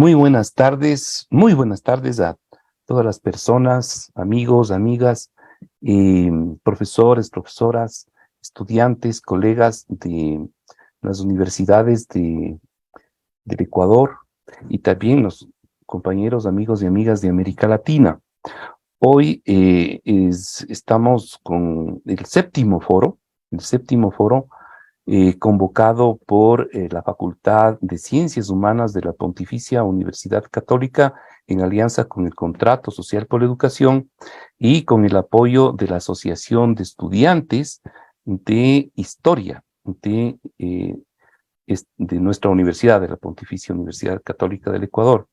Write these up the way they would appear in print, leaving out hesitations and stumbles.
muy buenas tardes a todas las personas, amigos, amigas, profesores, profesoras, estudiantes, colegas de las universidades del Ecuador y también los compañeros, amigos y amigas de América Latina. Hoy estamos con el séptimo foro convocado por la Facultad de Ciencias Humanas de la Pontificia Universidad Católica en alianza con el Contrato Social por la Educación y con el apoyo de la Asociación de Estudiantes de Historia de nuestra universidad, de la Pontificia Universidad Católica del Ecuador.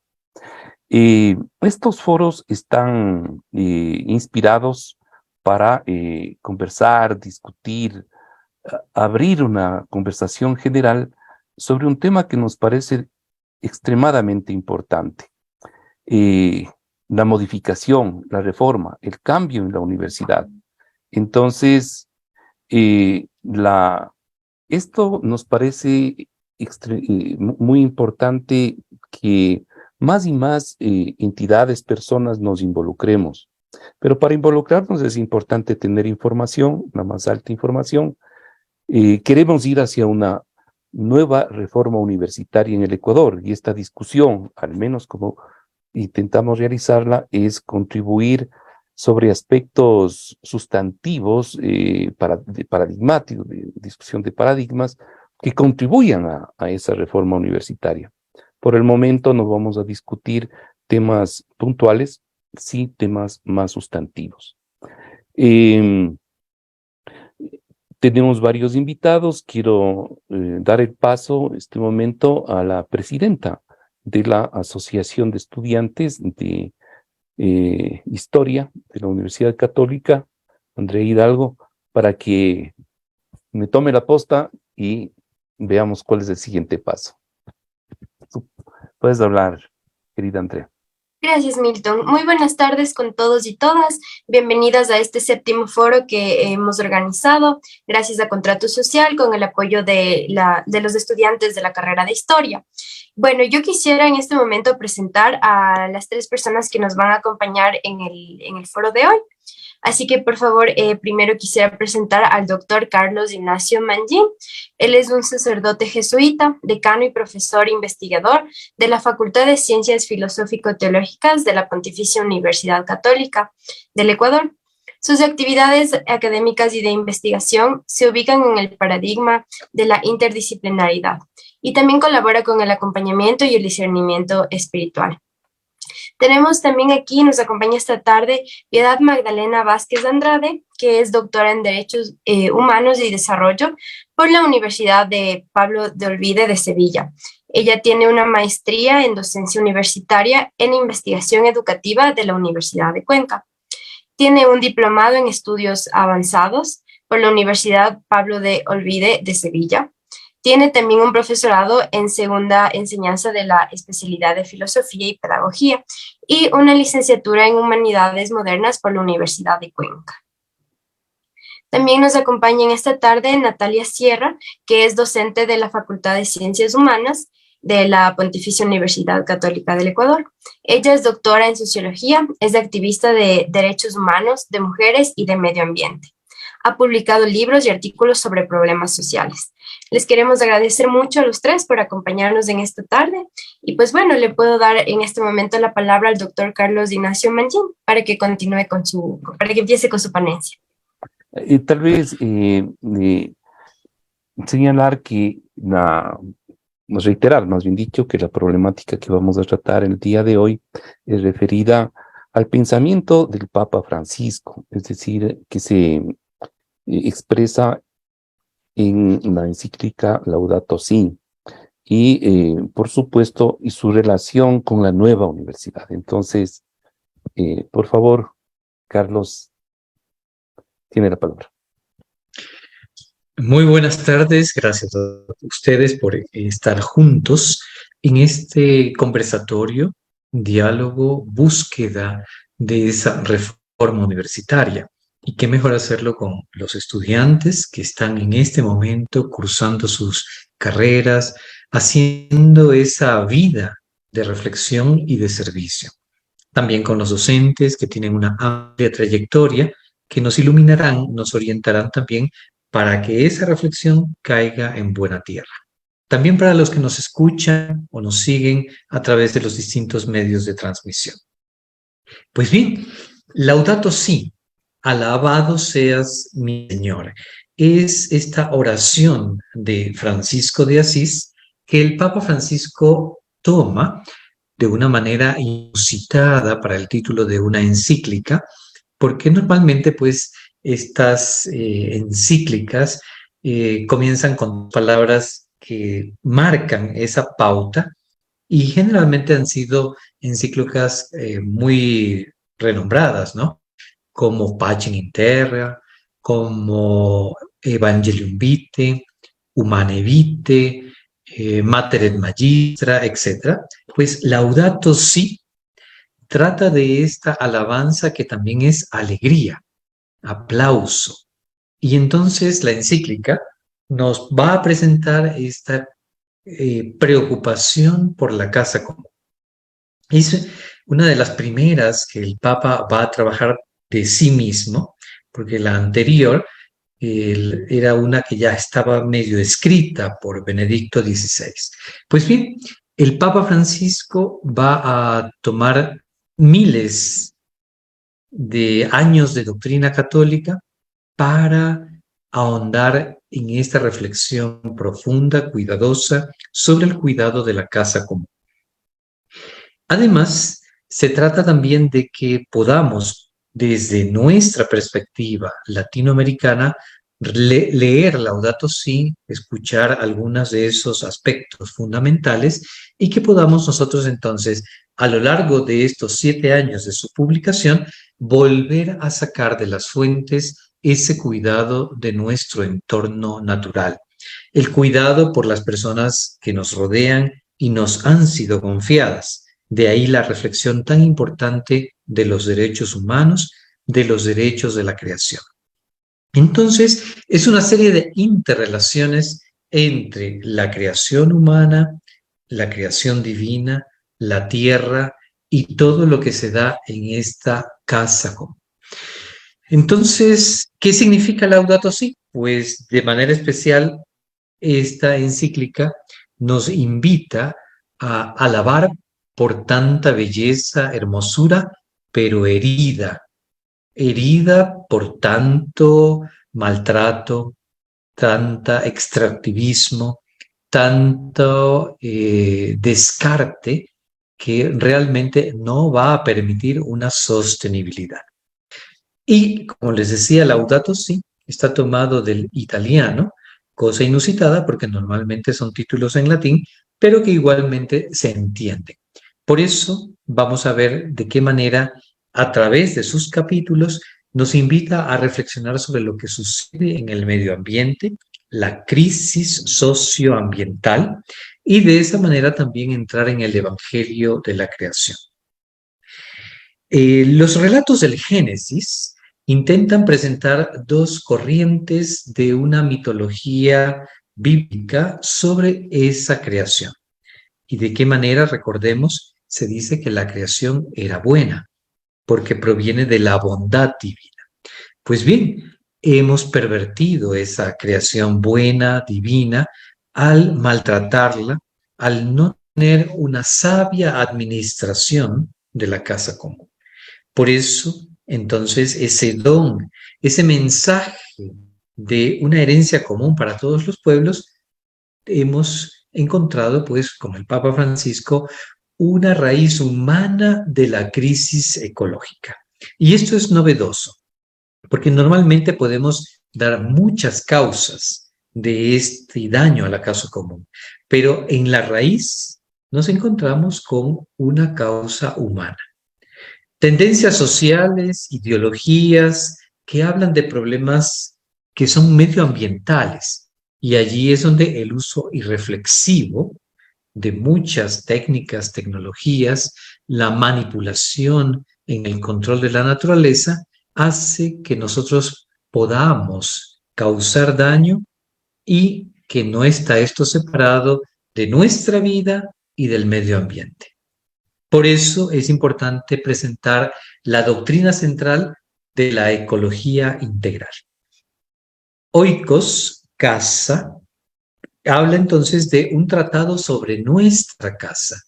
Estos foros están inspirados para conversar, discutir, abrir una conversación general sobre un tema que nos parece extremadamente importante. La modificación, la reforma, el cambio en la universidad. Entonces, esto nos parece muy importante que más y más entidades, personas nos involucremos. Pero para involucrarnos es importante tener información, la más alta información. Queremos ir hacia una nueva reforma universitaria en el Ecuador y esta discusión, al menos como intentamos realizarla, es contribuir sobre aspectos sustantivos, paradigmáticos, de discusión de paradigmas que contribuyan a esa reforma universitaria. Por el momento no vamos a discutir temas puntuales, sí temas más sustantivos. Tenemos varios invitados. Quiero dar el paso en este momento a la presidenta de la Asociación de Estudiantes de Historia de la Universidad Católica, Andrea Hidalgo, para que me tome la posta y veamos cuál es el siguiente paso. Tú puedes hablar, querida Andrea. Gracias, Milton. Muy buenas tardes con todos y todas. Bienvenidas a este séptimo foro que hemos organizado gracias a Contrato Social con el apoyo de los estudiantes de la carrera de Historia. Bueno, yo quisiera en este momento presentar a las tres personas que nos van a acompañar en el foro de hoy. Así que, por favor, primero quisiera presentar al doctor Carlos Ignacio Mangin. Él es un sacerdote jesuita, decano y profesor investigador de la Facultad de Ciencias Filosófico-Teológicas de la Pontificia Universidad Católica del Ecuador. Sus actividades académicas y de investigación se ubican en el paradigma de la interdisciplinaridad y también colabora con el acompañamiento y el discernimiento espiritual. Tenemos también aquí, nos acompaña esta tarde, Piedad Magdalena Vázquez Andrade, que es doctora en Derechos Humanos y Desarrollo por la Universidad de Pablo de Olvide de Sevilla. Ella tiene una maestría en docencia universitaria en investigación educativa de la Universidad de Cuenca. Tiene un diplomado en estudios avanzados por la Universidad Pablo de Olvide de Sevilla. Tiene también un profesorado en segunda enseñanza de la especialidad de Filosofía y Pedagogía y una licenciatura en Humanidades Modernas por la Universidad de Cuenca. También nos acompaña en esta tarde Natalia Sierra, que es docente de la Facultad de Ciencias Humanas de la Pontificia Universidad Católica del Ecuador. Ella es doctora en Sociología, es activista de derechos humanos, de mujeres y de medio ambiente. Ha publicado libros y artículos sobre problemas sociales. Les queremos agradecer mucho a los tres por acompañarnos en esta tarde. Y pues bueno, le puedo dar en este momento la palabra al doctor Carlos Ignacio Mangin para que continúe para que empiece con su ponencia. Tal vez señalar que reiterar, más bien dicho, que la problemática que vamos a tratar el día de hoy es referida al pensamiento del Papa Francisco, es decir, que se expresa en la encíclica Laudato Si, y por supuesto, y su relación con la nueva universidad. Entonces, por favor, Carlos, tiene la palabra. Muy buenas tardes, gracias a ustedes por estar juntos en este conversatorio, diálogo, búsqueda de esa reforma universitaria. Y qué mejor hacerlo con los estudiantes que están en este momento cursando sus carreras, haciendo esa vida de reflexión y de servicio. También con los docentes que tienen una amplia trayectoria, que nos iluminarán, nos orientarán también para que esa reflexión caiga en buena tierra. También para los que nos escuchan o nos siguen a través de los distintos medios de transmisión. Pues bien, Laudato Si, alabado seas mi Señor, es esta oración de Francisco de Asís que el Papa Francisco toma de una manera inusitada para el título de una encíclica, porque normalmente pues estas encíclicas comienzan con palabras que marcan esa pauta y generalmente han sido encíclicas muy renombradas, ¿no? Como Pacem in Terra, como Evangelium Vitae, Humanae Vitae, Mater et Magistra, etc. Pues Laudato Si trata de esta alabanza que también es alegría, aplauso. Y entonces la encíclica nos va a presentar esta preocupación por la casa común. Es una de las primeras que el Papa va a trabajar de sí mismo, porque la anterior era una que ya estaba medio escrita por Benedicto XVI. Pues bien, el Papa Francisco va a tomar miles de años de doctrina católica para ahondar en esta reflexión profunda, cuidadosa, sobre el cuidado de la casa común. Además, se trata también de que podamos, desde nuestra perspectiva latinoamericana, leer Laudato Si, escuchar algunos de esos aspectos fundamentales y que podamos nosotros entonces, a lo largo de estos 7 años de su publicación, volver a sacar de las fuentes ese cuidado de nuestro entorno natural, el cuidado por las personas que nos rodean y nos han sido confiadas. De ahí la reflexión tan importante de los derechos humanos, de los derechos de la creación. Entonces, es una serie de interrelaciones entre la creación humana, la creación divina, la tierra y todo lo que se da en esta casa común. Entonces, ¿qué significa Laudato Si? Pues de manera especial, esta encíclica nos invita a alabar por tanta belleza, hermosura, pero herida por tanto maltrato, tanta extractivismo, tanto descarte que realmente no va a permitir una sostenibilidad. Y como les decía, Laudato Si está tomado del italiano, cosa inusitada porque normalmente son títulos en latín, pero que igualmente se entienden. Por eso vamos a ver de qué manera, a través de sus capítulos, nos invita a reflexionar sobre lo que sucede en el medio ambiente, la crisis socioambiental, y de esa manera también entrar en el evangelio de la creación. Los relatos del Génesis intentan presentar dos corrientes de una mitología bíblica sobre esa creación. ¿Y de qué manera? Recordemos, se dice que la creación era buena, porque proviene de la bondad divina. Pues bien, hemos pervertido esa creación buena, divina, al maltratarla, al no tener una sabia administración de la casa común. Por eso, entonces, ese don, ese mensaje de una herencia común para todos los pueblos, hemos encontrado, pues, como el Papa Francisco, una raíz humana de la crisis ecológica. Y esto es novedoso, porque normalmente podemos dar muchas causas de este daño a la casa común, pero en la raíz nos encontramos con una causa humana. Tendencias sociales, ideologías que hablan de problemas que son medioambientales, y allí es donde el uso irreflexivo de muchas técnicas, tecnologías, la manipulación en el control de la naturaleza, hace que nosotros podamos causar daño y que no está esto separado de nuestra vida y del medio ambiente. Por eso es importante presentar la doctrina central de la ecología integral. Oikos, casa, habla entonces de un tratado sobre nuestra casa,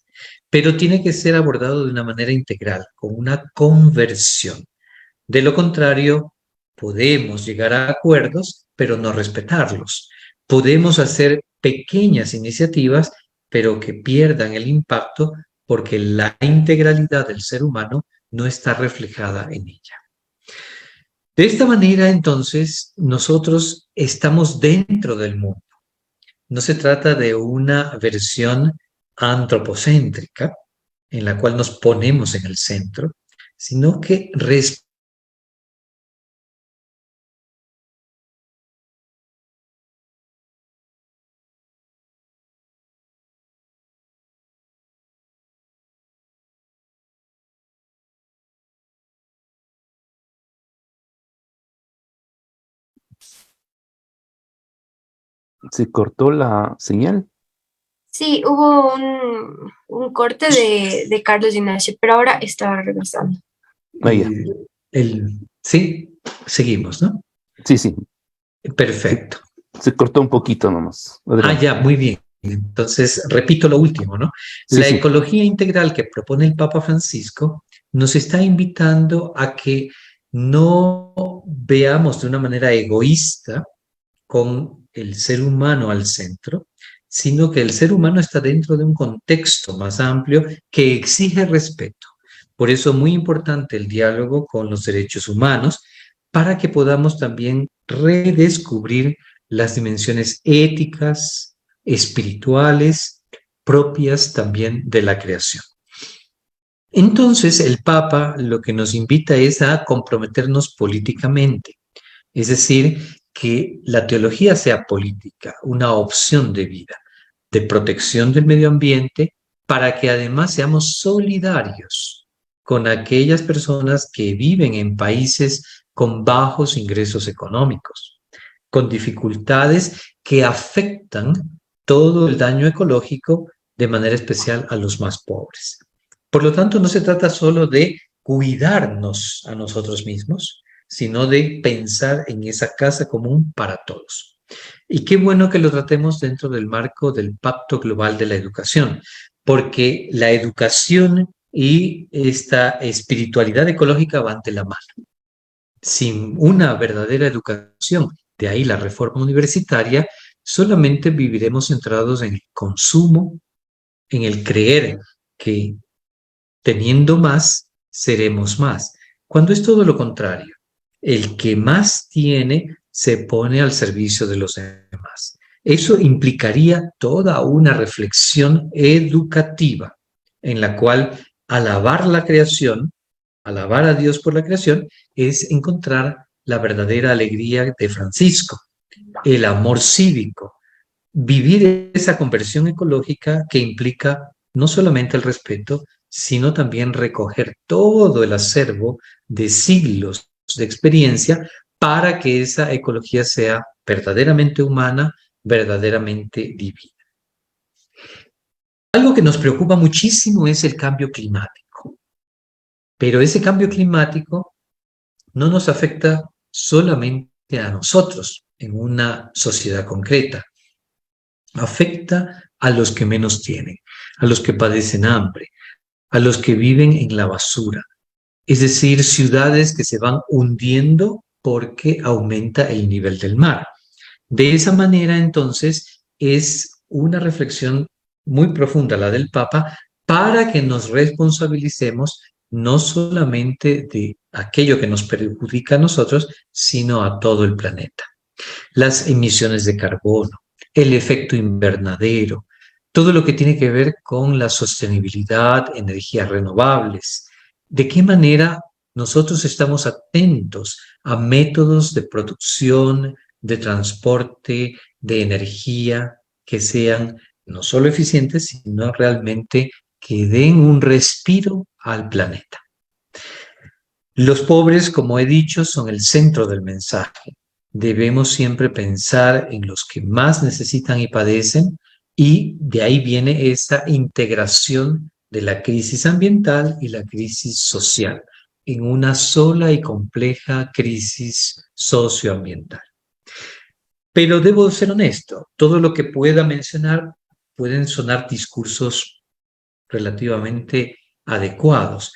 pero tiene que ser abordado de una manera integral, con una conversión. De lo contrario, podemos llegar a acuerdos, pero no respetarlos. Podemos hacer pequeñas iniciativas, pero que pierdan el impacto porque la integralidad del ser humano no está reflejada en ella. De esta manera, entonces, nosotros estamos dentro del mundo. No se trata de una versión antropocéntrica en la cual nos ponemos en el centro, sino que Se cortó la señal. Sí, hubo un corte de Carlos Ignacio, pero ahora está regresando. Ya. Sí, seguimos, ¿no? Sí, sí. Perfecto. Se cortó un poquito nomás. Adelante. Ya, muy bien. Entonces, repito lo último, ¿no? Sí, La sí. ecología integral que propone el Papa Francisco nos está invitando a que no veamos de una manera egoísta con el ser humano al centro, sino que el ser humano está dentro de un contexto más amplio que exige respeto. Por eso es muy importante el diálogo con los derechos humanos para que podamos también redescubrir las dimensiones éticas, espirituales, propias también de la creación. Entonces, el Papa lo que nos invita es a comprometernos políticamente, es decir, que la teología sea política, una opción de vida, de protección del medio ambiente, para que además seamos solidarios con aquellas personas que viven en países con bajos ingresos económicos, con dificultades que afectan todo el daño ecológico, de manera especial a los más pobres. Por lo tanto, no se trata solo de cuidarnos a nosotros mismos, sino de pensar en esa casa común para todos. Y qué bueno que lo tratemos dentro del marco del Pacto Global de la Educación, porque la educación y esta espiritualidad ecológica van de la mano. Sin una verdadera educación, de ahí la reforma universitaria, solamente viviremos centrados en el consumo, en el creer que teniendo más, seremos más, cuando es todo lo contrario. El que más tiene se pone al servicio de los demás. Eso implicaría toda una reflexión educativa en la cual alabar la creación, alabar a Dios por la creación, es encontrar la verdadera alegría de Francisco, el amor cívico, vivir esa conversión ecológica que implica no solamente el respeto, sino también recoger todo el acervo de siglos de experiencia para que esa ecología sea verdaderamente humana, verdaderamente divina. Algo que nos preocupa muchísimo es el cambio climático, pero ese cambio climático no nos afecta solamente a nosotros en una sociedad concreta, afecta a los que menos tienen, a los que padecen hambre, a los que viven en la basura, es decir, ciudades que se van hundiendo porque aumenta el nivel del mar. De esa manera, entonces, es una reflexión muy profunda la del Papa para que nos responsabilicemos no solamente de aquello que nos perjudica a nosotros, sino a todo el planeta. Las emisiones de carbono, el efecto invernadero, todo lo que tiene que ver con la sostenibilidad, energías renovables. ¿De qué manera nosotros estamos atentos a métodos de producción, de transporte, de energía que sean no solo eficientes, sino realmente que den un respiro al planeta? Los pobres, como he dicho, son el centro del mensaje. Debemos siempre pensar en los que más necesitan y padecen, y de ahí viene esa integración de la crisis ambiental y la crisis social en una sola y compleja crisis socioambiental. Pero debo ser honesto, todo lo que pueda mencionar pueden sonar discursos relativamente adecuados,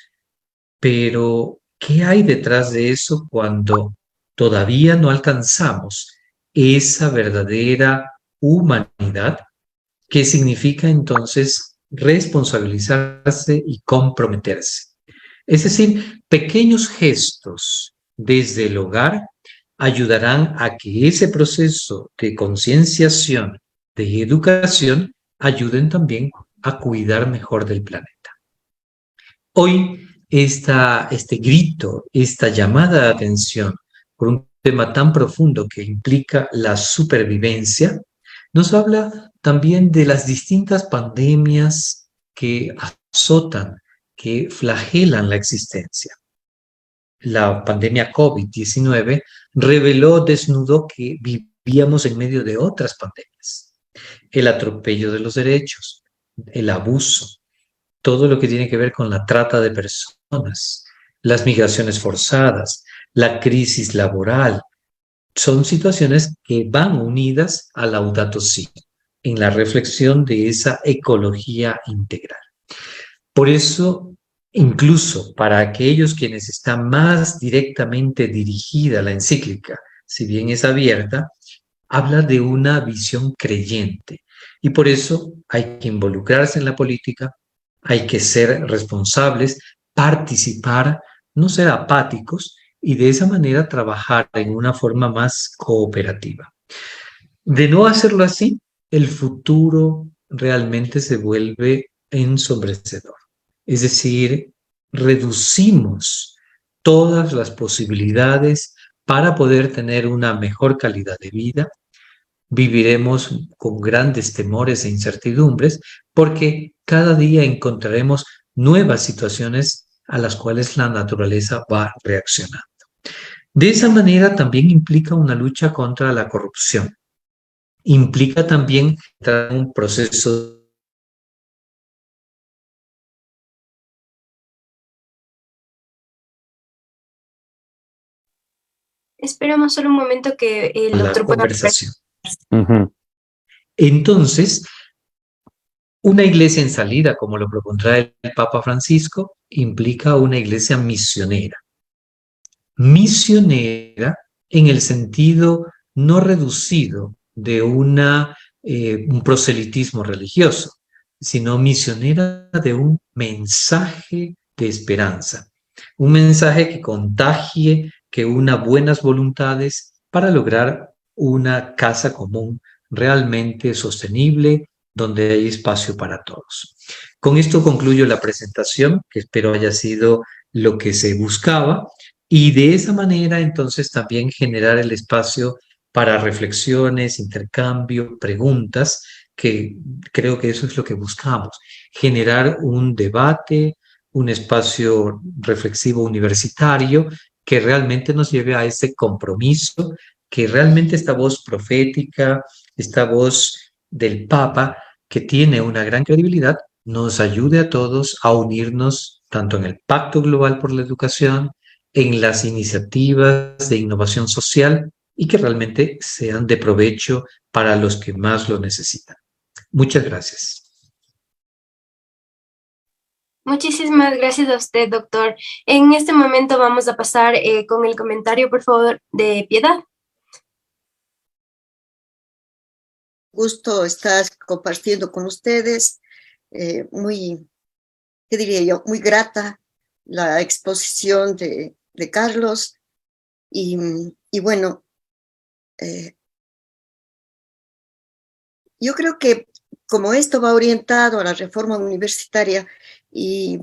pero ¿qué hay detrás de eso cuando todavía no alcanzamos esa verdadera humanidad? ¿Qué significa entonces responsabilizarse y comprometerse? Es decir, pequeños gestos desde el hogar ayudarán a que ese proceso de concienciación, de educación, ayuden también a cuidar mejor del planeta. Hoy, este grito, esta llamada de atención por un tema tan profundo que implica la supervivencia, nos habla también de las distintas pandemias que azotan, que flagelan la existencia. La pandemia COVID-19 reveló, desnudó que vivíamos en medio de otras pandemias. El atropello de los derechos, el abuso, todo lo que tiene que ver con la trata de personas, las migraciones forzadas, la crisis laboral, son situaciones que van unidas a Laudato Si, en la reflexión de esa ecología integral. Por eso, incluso para aquellos quienes están más directamente dirigida la encíclica, si bien es abierta, habla de una visión creyente. Y por eso hay que involucrarse en la política, hay que ser responsables, participar, no ser apáticos y de esa manera trabajar en una forma más cooperativa. De no hacerlo así, el futuro realmente se vuelve ensombrecedor. Es decir, reducimos todas las posibilidades para poder tener una mejor calidad de vida. Viviremos con grandes temores e incertidumbres porque cada día encontraremos nuevas situaciones a las cuales la naturaleza va reaccionando. De esa manera también implica una lucha contra la corrupción. Implica también un proceso. Esperamos solo un momento que el La doctor pueda... conversación. Entonces, una iglesia en salida, como lo propondrá el Papa Francisco, implica una iglesia misionera. Misionera en el sentido no reducido de un proselitismo religioso, sino misionera de un mensaje de esperanza, un mensaje que contagie, que una buenas voluntades para lograr una casa común realmente sostenible, donde hay espacio para todos. Con esto concluyo la presentación, que espero haya sido lo que se buscaba, y de esa manera entonces también generar el espacio para reflexiones, intercambio, preguntas, que creo que eso es lo que buscamos, generar un debate, un espacio reflexivo universitario que realmente nos lleve a ese compromiso, que realmente esta voz profética, esta voz del Papa, que tiene una gran credibilidad, nos ayude a todos a unirnos tanto en el Pacto Global por la Educación, en las iniciativas de innovación social y que realmente sean de provecho para los que más lo necesitan. Muchas gracias. Muchísimas gracias a usted, doctor. En este momento vamos a pasar con el comentario, por favor, de Piedad. Gusto estar compartiendo con ustedes. Muy, ¿qué diría yo? Muy grata la exposición de Carlos. Y bueno, yo creo que como esto va orientado a la reforma universitaria, y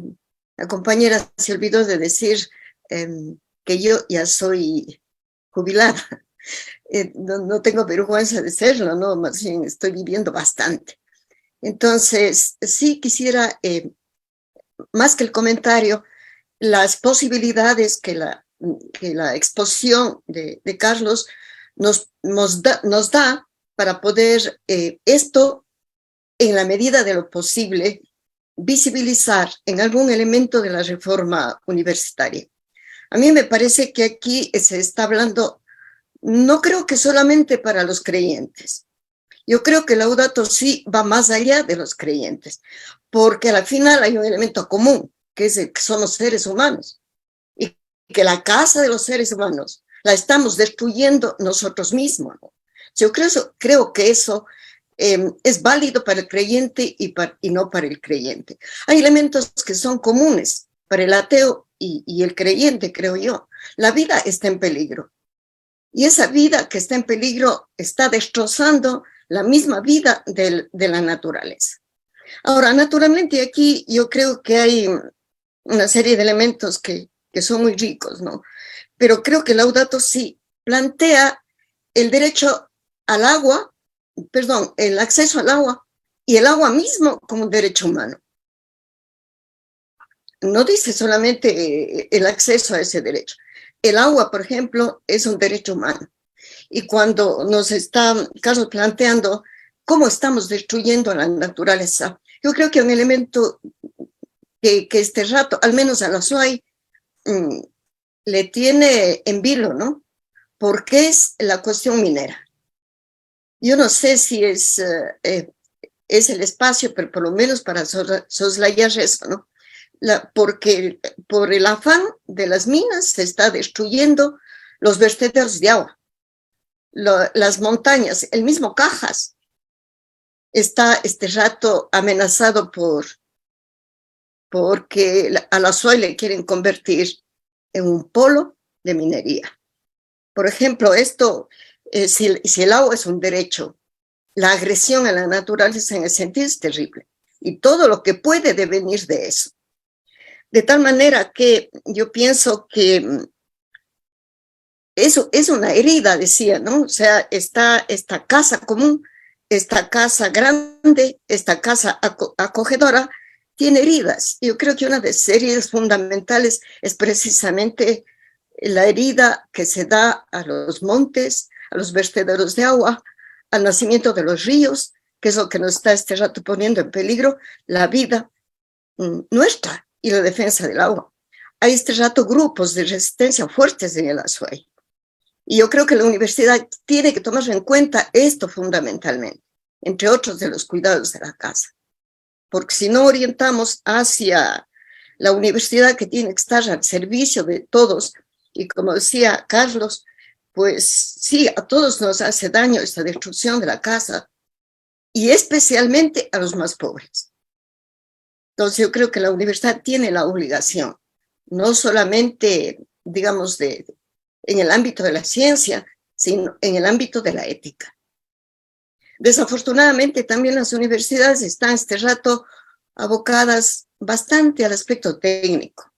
la compañera se olvidó de decir que yo ya soy jubilada. No tengo vergüenza de serlo, ¿no? Más bien estoy viviendo bastante. Entonces, sí quisiera, más que el comentario, las posibilidades que la exposición de Carlos nos da para poder esto, en la medida de lo posible, visibilizar en algún elemento de la reforma universitaria. A mí me parece que aquí se está hablando, no creo que solamente para los creyentes. Yo creo que Laudato Si va más allá de los creyentes, porque al final hay un elemento común, que es el que somos seres humanos, y que la casa de los seres humanos la estamos destruyendo nosotros mismos, ¿no? Yo creo que eso es válido para el creyente y no para el creyente. Hay elementos que son comunes para el ateo y el creyente, creo yo. La vida está en peligro. Y esa vida que está en peligro está destrozando la misma vida de la naturaleza. Ahora, naturalmente aquí yo creo que hay una serie de elementos que son muy ricos, ¿no? Pero creo que Laudato Si plantea el derecho al agua, perdón, el acceso al agua y el agua mismo como un derecho humano. No dice solamente el acceso a ese derecho. El agua, por ejemplo, es un derecho humano. Y cuando nos está Carlos planteando cómo estamos destruyendo la naturaleza, yo creo que un elemento que este rato, al menos a la SUAY, le tiene en vilo, ¿no? Porque es la cuestión minera. Yo no sé si es el espacio, pero por lo menos para soslayar eso, ¿no? Porque por el afán de las minas se está destruyendo los vertederos de agua, las montañas, el mismo Cajas está este rato amenazado porque a la SUAY le quieren convertir en un polo de minería. Por ejemplo, esto, si el agua es un derecho, la agresión a la naturaleza en ese sentido es terrible. Y todo lo que puede devenir de eso. De tal manera que yo pienso que eso es una herida, decía, ¿no? O sea, esta casa común, esta casa grande, esta casa acogedora, tiene heridas. Yo creo que una de las heridas fundamentales es precisamente la herida que se da a los montes, a los vertederos de agua, al nacimiento de los ríos, que es lo que nos está este rato poniendo en peligro la vida nuestra y la defensa del agua. Hay este rato grupos de resistencia fuertes en el Azuay. Y yo creo que la universidad tiene que tomar en cuenta esto fundamentalmente, entre otros de los cuidados de la casa. Porque si no orientamos hacia la universidad que tiene que estar al servicio de todos, y como decía Carlos, pues sí, a todos nos hace daño esta destrucción de la casa, y especialmente a los más pobres. Entonces yo creo que la universidad tiene la obligación, no solamente, digamos, en el ámbito de la ciencia, sino en el ámbito de la ética. Desafortunadamente también las universidades están este rato abocadas bastante al aspecto técnico,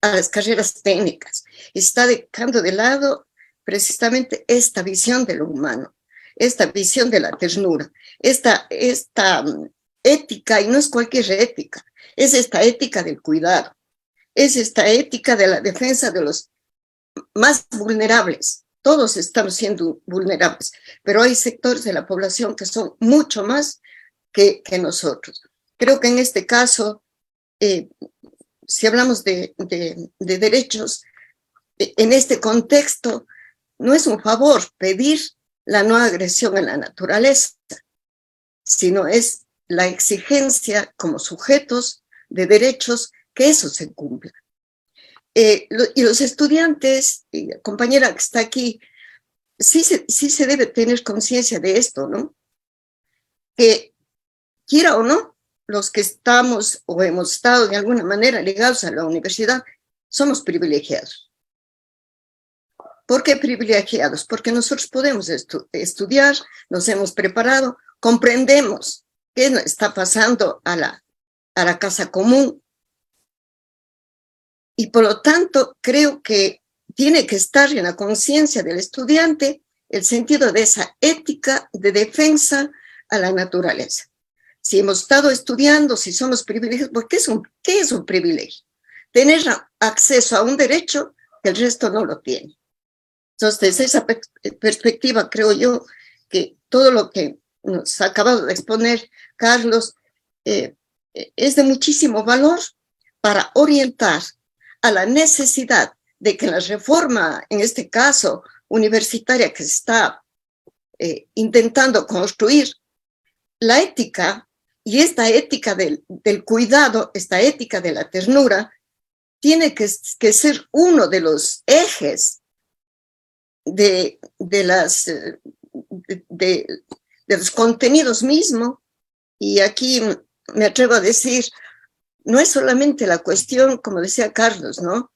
a las carreras técnicas. Está dejando de lado precisamente esta visión de lo humano, esta visión de la ternura, esta ética, y no es cualquier ética, es esta ética del cuidado, es esta ética de la defensa de los más vulnerables. Todos estamos siendo vulnerables, pero hay sectores de la población que son mucho más que nosotros. Creo que en este caso, si hablamos de derechos, en este contexto, no es un favor pedir la no agresión a la naturaleza, sino es la exigencia como sujetos de derechos que eso se cumpla. Y los estudiantes, y la compañera que está aquí, sí se debe tener conciencia de esto, ¿no? Que quiera o no, los que estamos o hemos estado de alguna manera ligados a la universidad, somos privilegiados. ¿Por qué privilegiados? Porque nosotros podemos estudiar, nos hemos preparado, comprendemos qué está pasando a la casa común, y por lo tanto creo que tiene que estar en la conciencia del estudiante el sentido de esa ética de defensa a la naturaleza. Si hemos estado estudiando, si somos privilegiados, ¿qué es un privilegio? Tener acceso a un derecho que el resto no lo tiene. Entonces, desde esa perspectiva, creo yo que todo lo que nos ha acabado de exponer Carlos es de muchísimo valor para orientar a la necesidad de que la reforma, en este caso universitaria, que se está intentando construir, la ética, y esta ética del cuidado, esta ética de la ternura, tiene que ser uno de los ejes de los contenidos mismos. Y aquí me atrevo a decir, no es solamente la cuestión, como decía Carlos, ¿no?,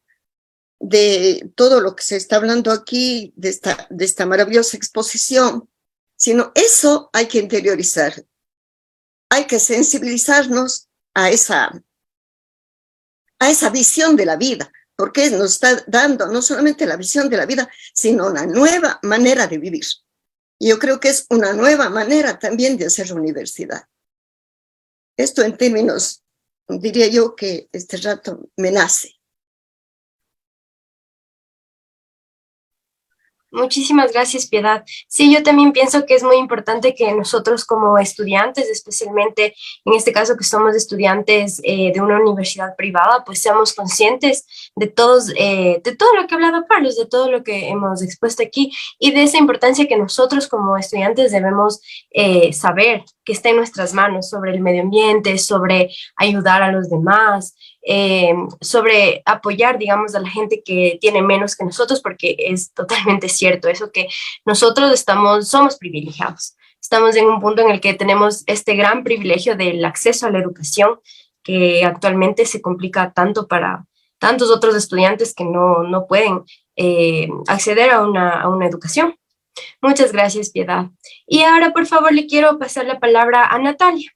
de todo lo que se está hablando aquí, de esta maravillosa exposición, sino eso hay que interiorizar, hay que sensibilizarnos a esa visión de la vida, porque nos está dando no solamente la visión de la vida, sino una nueva manera de vivir. Y yo creo que es una nueva manera también de hacer universidad. Esto en términos, diría yo, que este rato me nace. Muchísimas gracias, Piedad. Sí, yo también pienso que es muy importante que nosotros como estudiantes, especialmente en este caso que somos estudiantes de una universidad privada, pues seamos conscientes de todo lo que ha hablado Carlos, de todo lo que hemos expuesto aquí y de esa importancia que nosotros como estudiantes debemos saber que está en nuestras manos sobre el medio ambiente, sobre ayudar a los demás, sobre apoyar, digamos, a la gente que tiene menos que nosotros, porque es totalmente cierto eso, que nosotros somos privilegiados. Estamos en un punto en el que tenemos este gran privilegio del acceso a la educación, que actualmente se complica tanto para tantos otros estudiantes que no pueden acceder a una educación. Muchas gracias, Piedad. Y ahora, por favor, le quiero pasar la palabra a Natalia.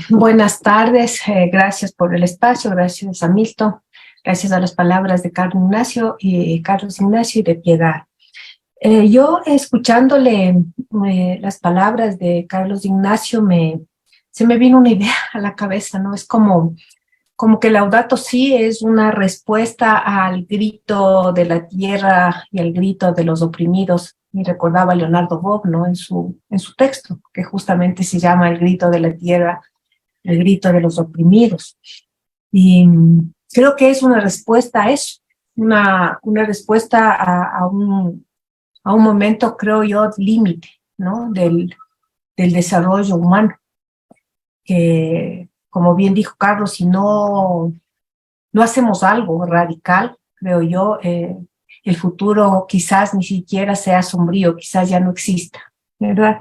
Buenas tardes, gracias por el espacio, gracias a Milton, gracias a las palabras de Carlos Ignacio y de Piedad. Yo escuchándole las palabras de Carlos Ignacio, se me vino una idea a la cabeza, ¿no? Es como que Laudato Si es una respuesta al grito de la tierra y al grito de los oprimidos. Y recordaba Leonardo Bob, ¿no?, en su texto, que justamente se llama El grito de la tierra, el grito de los oprimidos. Y creo que es una respuesta a eso, una respuesta a un momento, creo yo, límite, ¿no?, del desarrollo humano, que, como bien dijo Carlos, si no hacemos algo radical, creo yo, el futuro quizás ni siquiera sea sombrío, quizás ya no exista, ¿verdad?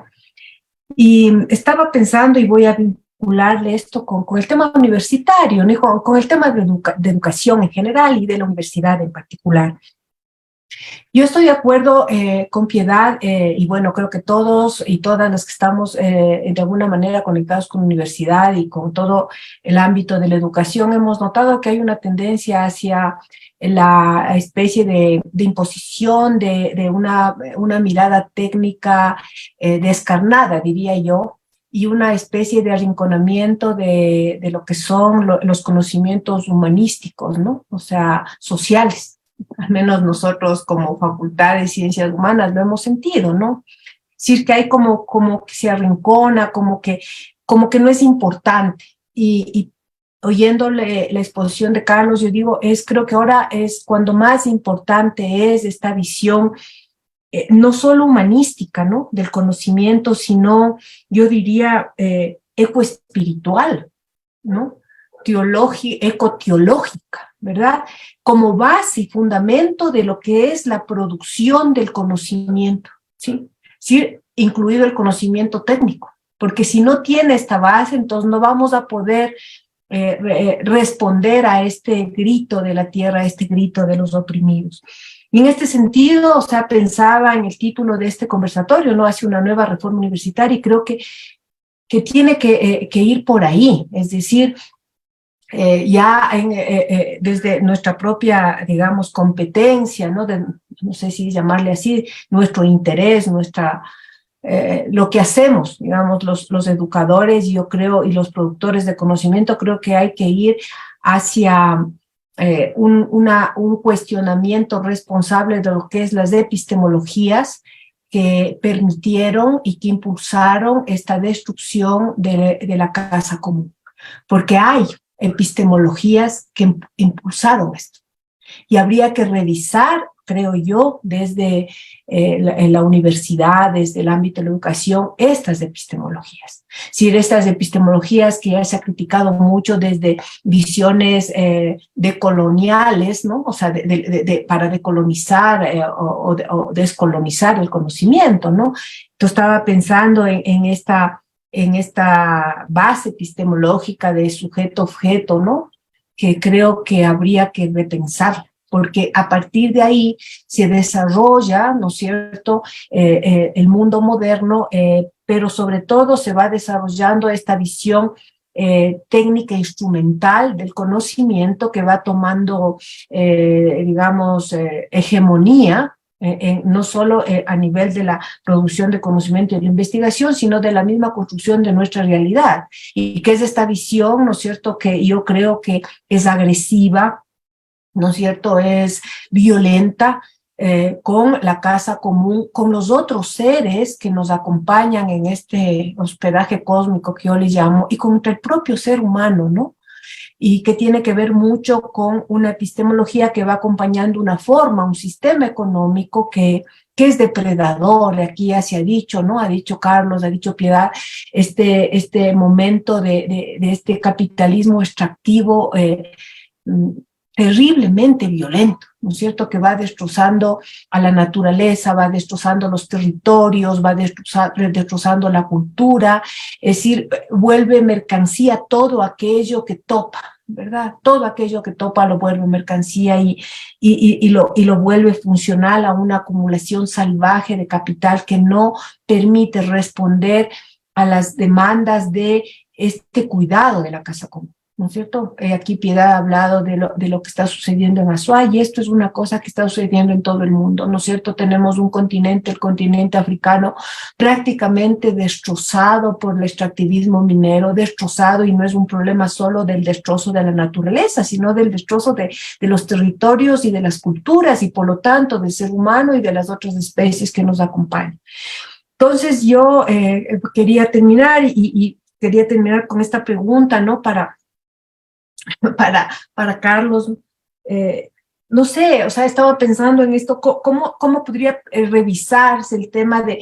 Y estaba pensando, y voy a vincularle esto con el tema universitario, ¿no?, con el tema de educación en general y de la universidad en particular. Yo estoy de acuerdo con Piedad, y bueno, creo que todos y todas las que estamos de alguna manera conectados con la universidad y con todo el ámbito de la educación, hemos notado que hay una tendencia hacia la especie de imposición de una mirada técnica descarnada, diría yo, y una especie de arrinconamiento de lo que son los conocimientos humanísticos, ¿no?, o sea, sociales. Al menos nosotros como Facultad de Ciencias Humanas lo hemos sentido, ¿no? Es decir, que hay como que se arrincona, como que no es importante. Y oyéndole la exposición de Carlos, yo digo, creo que ahora es cuando más importante es esta visión, no solo humanística, ¿no?, del conocimiento, sino, yo diría, ecoespiritual, ¿no?, ecoteológica, ¿verdad?, como base y fundamento de lo que es la producción del conocimiento, ¿sí? Sí, incluido el conocimiento técnico, porque si no tiene esta base, entonces no vamos a poder responder a este grito de la tierra, a este grito de los oprimidos. Y en este sentido, o sea, pensaba en el título de este conversatorio, ¿no?, hacia una nueva reforma universitaria, y creo que tiene que ir por ahí, es decir, ya desde nuestra propia, digamos, competencia, ¿no?, no sé si llamarle así, nuestro interés, lo que hacemos, digamos, los educadores, yo creo, y los productores de conocimiento, creo que hay que ir hacia un cuestionamiento responsable de lo que es las epistemologías que permitieron y que impulsaron esta destrucción de la casa común. Porque hay epistemologías que impulsaron esto. Y habría que revisar, creo yo, desde la universidad, desde el ámbito de la educación, estas epistemologías. Si estas epistemologías que ya se ha criticado mucho desde visiones decoloniales, ¿no? O sea, para decolonizar o descolonizar el conocimiento, ¿no? Yo estaba pensando en esta base epistemológica de sujeto-objeto, ¿no? Que creo que habría que repensar, porque a partir de ahí se desarrolla, ¿no es cierto?, el mundo moderno, pero sobre todo se va desarrollando esta visión técnica e instrumental del conocimiento que va tomando, digamos, hegemonía, no solo a nivel de la producción de conocimiento y de investigación, sino de la misma construcción de nuestra realidad. Y que es esta visión, ¿no es cierto?, que yo creo que es agresiva, ¿no es cierto?, es violenta, con la casa común, con los otros seres que nos acompañan en este hospedaje cósmico que yo le llamo, y contra el propio ser humano, ¿no? Y que tiene que ver mucho con una epistemología que va acompañando una forma, un sistema económico que es depredador. Aquí ya se ha dicho, ¿no? Ha dicho Carlos, ha dicho Piedad, este momento de este capitalismo extractivo terriblemente violento, ¿no es cierto?, que va destrozando a la naturaleza, va destrozando los territorios, va destrozando la cultura, es decir, vuelve mercancía todo aquello que topa, ¿verdad? Todo aquello que topa lo vuelve mercancía y lo vuelve funcional a una acumulación salvaje de capital que no permite responder a las demandas de este cuidado de la casa común, ¿no es cierto? Aquí Piedad ha hablado de lo que está sucediendo en Azuay, y esto es una cosa que está sucediendo en todo el mundo, ¿no es cierto? Tenemos un continente, el continente africano, prácticamente destrozado por el extractivismo minero, destrozado, y no es un problema solo del destrozo de la naturaleza, sino del destrozo de los territorios y de las culturas, y por lo tanto del ser humano y de las otras especies que nos acompañan. Entonces yo quería terminar y quería terminar con esta pregunta, ¿no? Para Carlos, no sé, o sea, estaba pensando en esto, ¿cómo podría revisarse el tema de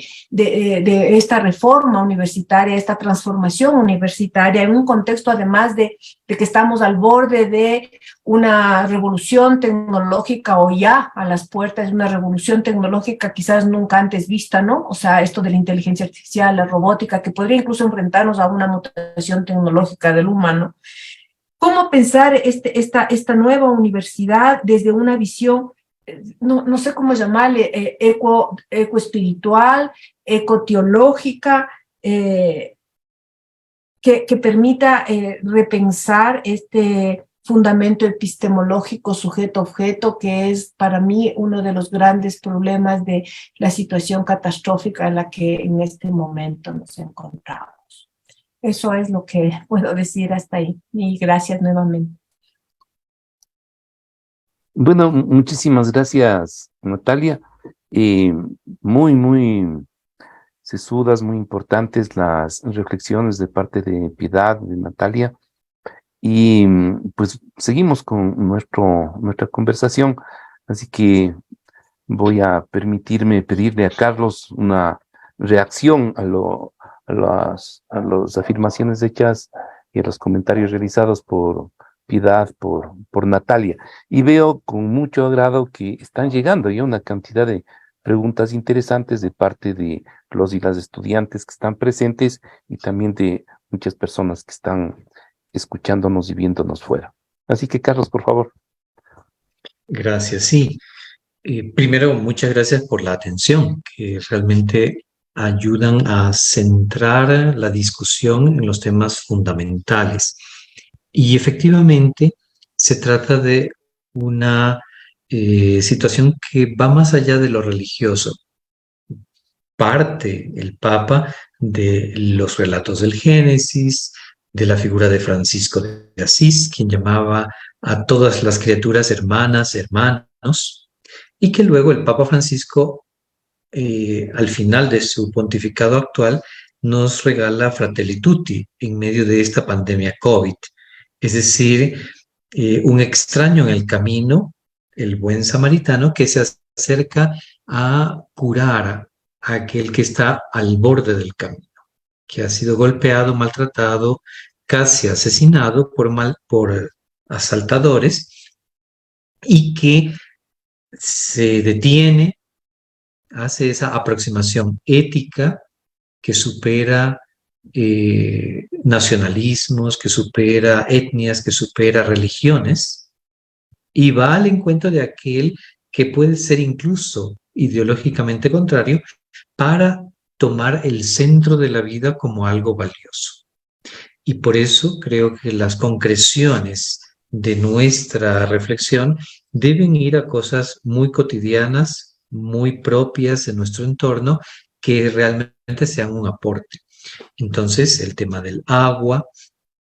esta reforma universitaria, esta transformación universitaria, en un contexto además de que estamos al borde de una revolución tecnológica, o ya a las puertas de una revolución tecnológica quizás nunca antes vista, ¿no? O sea, esto de la inteligencia artificial, la robótica, que podría incluso enfrentarnos a una mutación tecnológica del humano. ¿Cómo pensar esta nueva universidad desde una visión, no sé cómo llamarle, ecoespiritual, ecoteológica, que permita repensar este fundamento epistemológico sujeto-objeto, que es para mí uno de los grandes problemas de la situación catastrófica en la que en este momento nos encontramos? Eso es lo que puedo decir hasta ahí. Y gracias nuevamente. Bueno, muchísimas gracias, Natalia. Muy sesudas, muy importantes las reflexiones de parte de Piedad, de Natalia. Y pues seguimos con nuestra conversación. Así que voy a permitirme pedirle a Carlos una reacción a las afirmaciones hechas y a los comentarios realizados por Piedad, por Natalia. Y veo con mucho agrado que están llegando ya una cantidad de preguntas interesantes de parte de los y las estudiantes que están presentes, y también de muchas personas que están escuchándonos y viéndonos fuera. Así que, Carlos, por favor. Gracias, sí. Primero, muchas gracias por la atención, que realmente ayudan a centrar la discusión en los temas fundamentales. Y efectivamente, se trata de una situación que va más allá de lo religioso. Parte el Papa de los relatos del Génesis, de la figura de Francisco de Asís, quien llamaba a todas las criaturas hermanas, hermanos, y que luego el Papa Francisco al final de su pontificado actual, nos regala Fratelli Tutti en medio de esta pandemia COVID. Es decir, un extraño en el camino, el buen samaritano, que se acerca a curar a aquel que está al borde del camino, que ha sido golpeado, maltratado, casi asesinado por asaltadores, y que se detiene, hace esa aproximación ética que supera nacionalismos, que supera etnias, que supera religiones, y va al encuentro de aquel que puede ser incluso ideológicamente contrario para tomar el centro de la vida como algo valioso. Y por eso creo que las concreciones de nuestra reflexión deben ir a cosas muy cotidianas, muy propias de nuestro entorno, que realmente sean un aporte. Entonces, el tema del agua,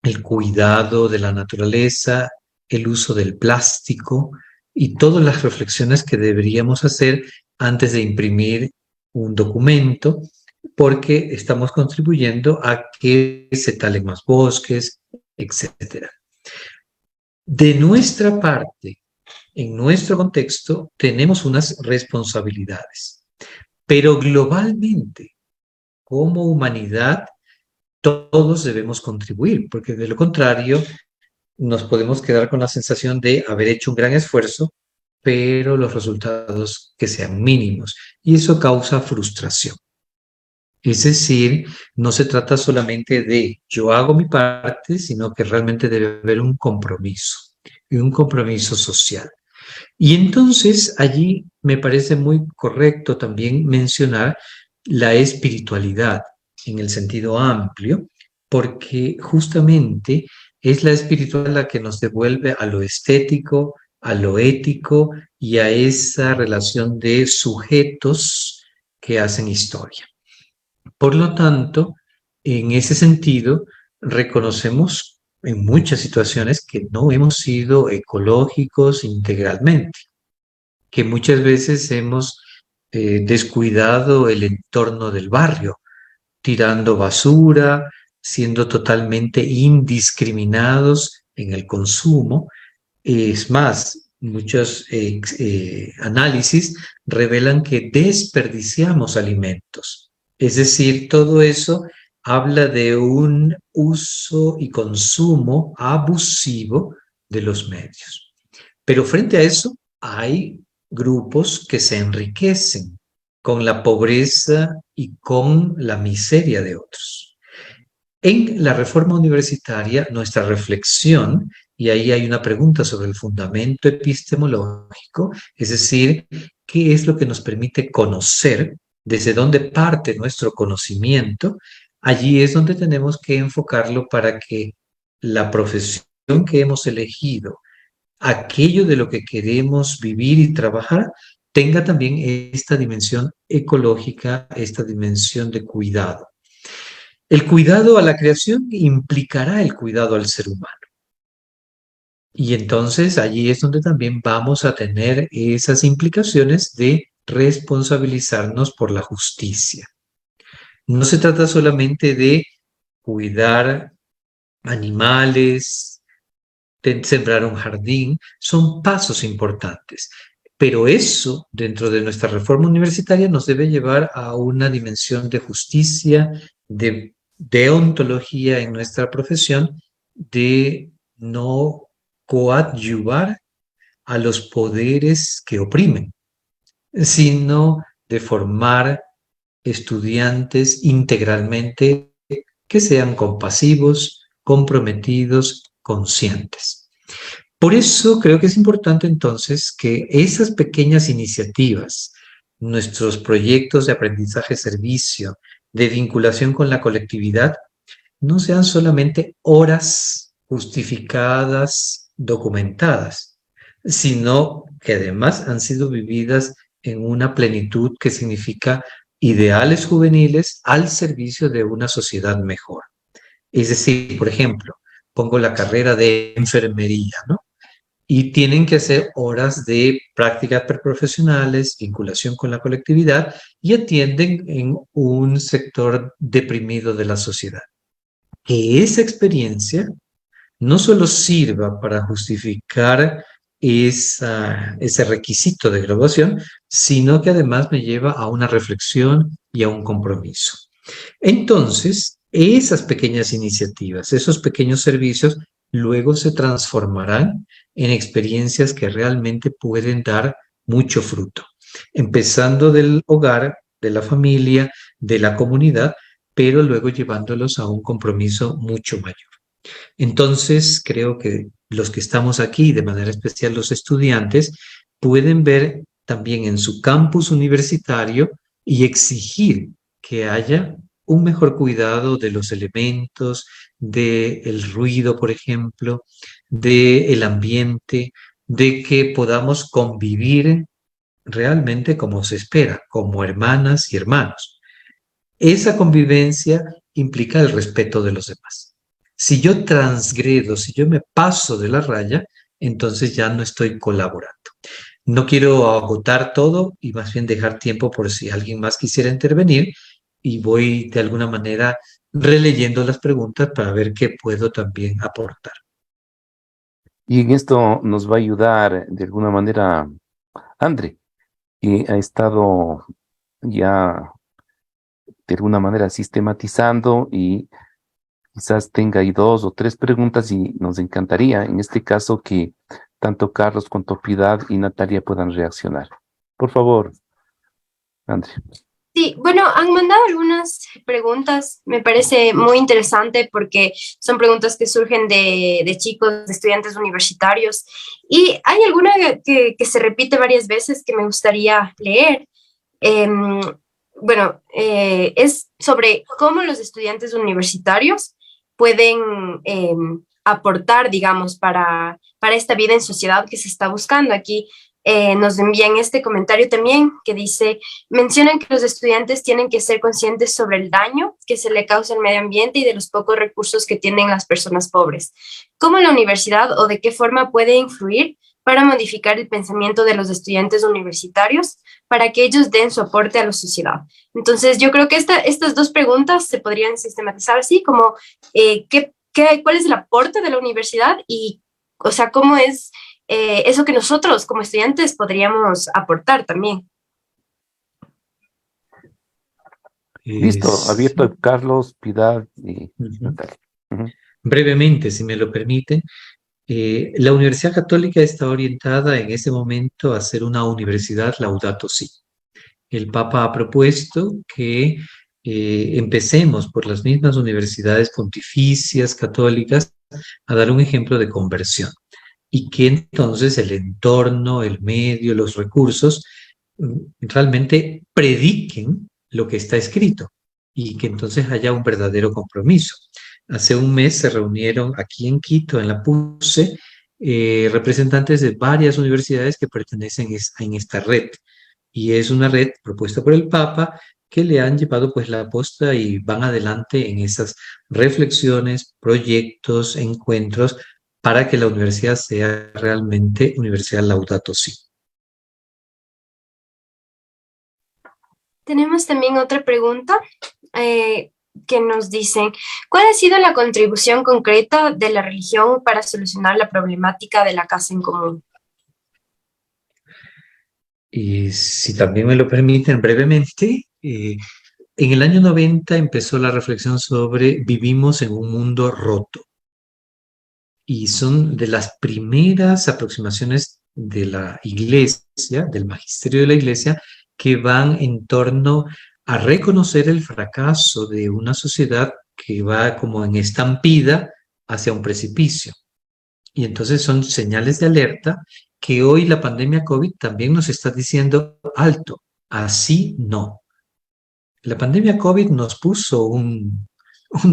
el cuidado de la naturaleza, el uso del plástico y todas las reflexiones que deberíamos hacer antes de imprimir un documento, porque estamos contribuyendo a que se talen más bosques, etc. De nuestra parte, en nuestro contexto, tenemos unas responsabilidades, pero globalmente, como humanidad, todos debemos contribuir, porque de lo contrario nos podemos quedar con la sensación de haber hecho un gran esfuerzo, pero los resultados que sean mínimos, y eso causa frustración. Es decir, no se trata solamente de yo hago mi parte, sino que realmente debe haber un compromiso, y un compromiso social. Y entonces allí me parece muy correcto también mencionar la espiritualidad en el sentido amplio, porque justamente es la espiritualidad la que nos devuelve a lo estético, a lo ético y a esa relación de sujetos que hacen historia. Por lo tanto, en ese sentido, reconocemos en muchas situaciones que no hemos sido ecológicos integralmente, que muchas veces hemos descuidado el entorno del barrio, tirando basura, siendo totalmente indiscriminados en el consumo. Es más, muchos análisis revelan que desperdiciamos alimentos. Es decir, todo eso habla de un uso y consumo abusivo de los medios. Pero frente a eso, hay grupos que se enriquecen con la pobreza y con la miseria de otros. En la reforma universitaria, nuestra reflexión, y ahí hay una pregunta sobre el fundamento epistemológico, es decir, ¿qué es lo que nos permite conocer? ¿Desde dónde parte nuestro conocimiento? Allí es donde tenemos que enfocarlo para que la profesión que hemos elegido, aquello de lo que queremos vivir y trabajar, tenga también esta dimensión ecológica, esta dimensión de cuidado. El cuidado a la creación implicará el cuidado al ser humano. Y entonces allí es donde también vamos a tener esas implicaciones de responsabilizarnos por la justicia. No se trata solamente de cuidar animales, de sembrar un jardín, son pasos importantes. Pero eso, dentro de nuestra reforma universitaria, nos debe llevar a una dimensión de justicia, de deontología en nuestra profesión, de no coadyuvar a los poderes que oprimen, sino de formar estudiantes integralmente que sean compasivos, comprometidos, conscientes. Por eso creo que es importante entonces que esas pequeñas iniciativas, nuestros proyectos de aprendizaje-servicio, de vinculación con la colectividad, no sean solamente horas justificadas, documentadas, sino que además han sido vividas en una plenitud que significa ideales juveniles al servicio de una sociedad mejor. Es decir, por ejemplo, pongo la carrera de enfermería, ¿no? y tienen que hacer horas de prácticas preprofesionales, vinculación con la colectividad y atienden en un sector deprimido de la sociedad. Que esa experiencia no solo sirva para justificar ese requisito de graduación, sino que además me lleva a una reflexión y a un compromiso. Entonces, esas pequeñas iniciativas, esos pequeños servicios, luego se transformarán en experiencias que realmente pueden dar mucho fruto, empezando del hogar, de la familia, de la comunidad, pero luego llevándolos a un compromiso mucho mayor. Entonces, creo que los que estamos aquí, de manera especial los estudiantes, pueden ver también en su campus universitario y exigir que haya un mejor cuidado de los elementos, del ruido, por ejemplo, del ambiente, de que podamos convivir realmente como se espera, como hermanas y hermanos. Esa convivencia implica el respeto de los demás. Si yo transgredo, si yo me paso de la raya, entonces ya no estoy colaborando. No quiero agotar todo y más bien dejar tiempo por si alguien más quisiera intervenir y voy de alguna manera releyendo las preguntas para ver qué puedo también aportar. Y en esto nos va a ayudar de alguna manera André, que ha estado ya de alguna manera sistematizando y quizás tenga ahí 2 o 3 preguntas y nos encantaría en este caso que tanto Carlos cuanto Piedad y Natalia puedan reaccionar. Por favor, André. Sí, bueno, han mandado algunas preguntas, me parece muy interesante porque son preguntas que surgen de chicos, de estudiantes universitarios, y hay alguna que se repite varias veces que me gustaría leer. Em, bueno, es sobre cómo los estudiantes universitarios pueden aportar, digamos, para esta vida en sociedad que se está buscando. Aquí nos envían este comentario también que dice, mencionan que los estudiantes tienen que ser conscientes sobre el daño que se le causa al medio ambiente y de los pocos recursos que tienen las personas pobres. ¿Cómo la universidad o de qué forma puede influir para modificar el pensamiento de los estudiantes universitarios para que ellos den su aporte a la sociedad? Entonces, yo creo que estas 2 preguntas se podrían sistematizar así, como ¿cuál es el aporte de la universidad? Y, o sea, ¿cómo es eso que nosotros como estudiantes podríamos aportar también? Listo, abierto Carlos, Piedad y Natalia. Brevemente, si me lo permiten, la Universidad Católica está orientada en ese momento a ser una universidad Laudato Si. El Papa ha propuesto que empecemos por las mismas universidades pontificias católicas a dar un ejemplo de conversión y que entonces el entorno, el medio, los recursos realmente prediquen lo que está escrito y que entonces haya un verdadero compromiso. Hace un mes se reunieron aquí en Quito, en la PUCE, representantes de varias universidades que pertenecen en esta red. Y es una red propuesta por el Papa que le han llevado pues la posta y van adelante en esas reflexiones, proyectos, encuentros para que la universidad sea realmente Universidad Laudato Si. Tenemos también otra pregunta que nos dicen, ¿cuál ha sido la contribución concreta de la religión para solucionar la problemática de la casa en común? Y si también me lo permiten brevemente, en el año 90 empezó la reflexión sobre vivimos en un mundo roto. Y son de las primeras aproximaciones de la iglesia, del magisterio de la iglesia, que van en torno a reconocer el fracaso de una sociedad que va como en estampida hacia un precipicio. Y entonces son señales de alerta que hoy la pandemia COVID también nos está diciendo alto, así no. La pandemia COVID nos puso un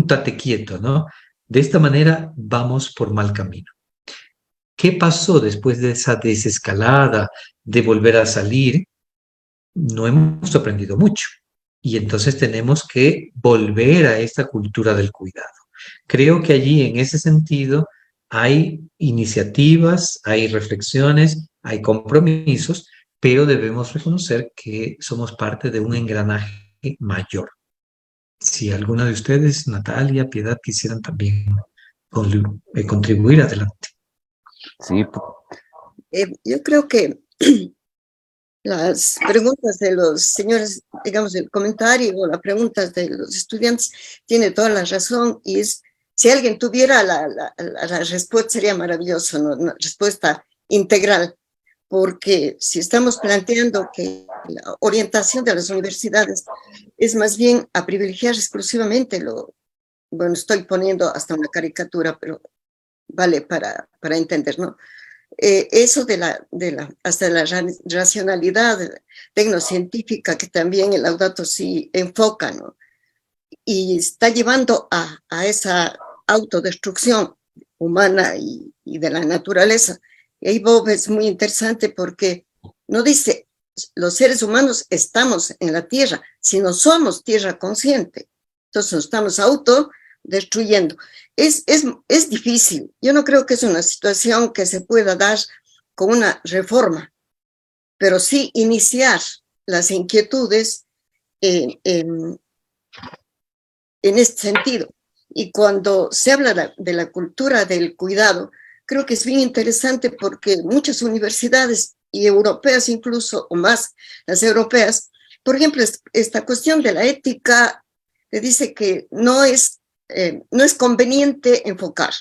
tate quieto, ¿no? De esta manera vamos por mal camino. ¿Qué pasó después de esa desescalada, de volver a salir? No hemos aprendido mucho. Y entonces tenemos que volver a esta cultura del cuidado. Creo que allí, en ese sentido, Hay iniciativas, hay reflexiones, hay compromisos, pero debemos reconocer que somos parte de un engranaje mayor. Si alguna de ustedes, Natalia, Piedad, quisieran también contribuir, adelante. Sí, Yo creo que las preguntas de los señores, digamos, el comentario o las preguntas de los estudiantes tiene toda la razón y es, si alguien tuviera la respuesta sería maravilloso, ¿no? Una respuesta integral, porque si estamos planteando que la orientación de las universidades es más bien a privilegiar exclusivamente bueno, estoy poniendo hasta una caricatura, pero vale para entender, ¿no? Eso hasta la racionalidad tecnocientífica que también el Laudato Si enfoca, ¿no? Y está llevando a esa autodestrucción humana y de la naturaleza. Y ahí Bob es muy interesante porque no dice los seres humanos estamos en la tierra, sino somos tierra consciente. Entonces nos estamos autodestruyendo. Es difícil. Yo no creo que es una situación que se pueda dar con una reforma, pero sí iniciar las inquietudes en este sentido. Y cuando se habla de la cultura del cuidado, creo que es bien interesante porque muchas universidades, y europeas incluso, o más las europeas, por ejemplo, esta cuestión de la ética, le dice que no es conveniente enfocar,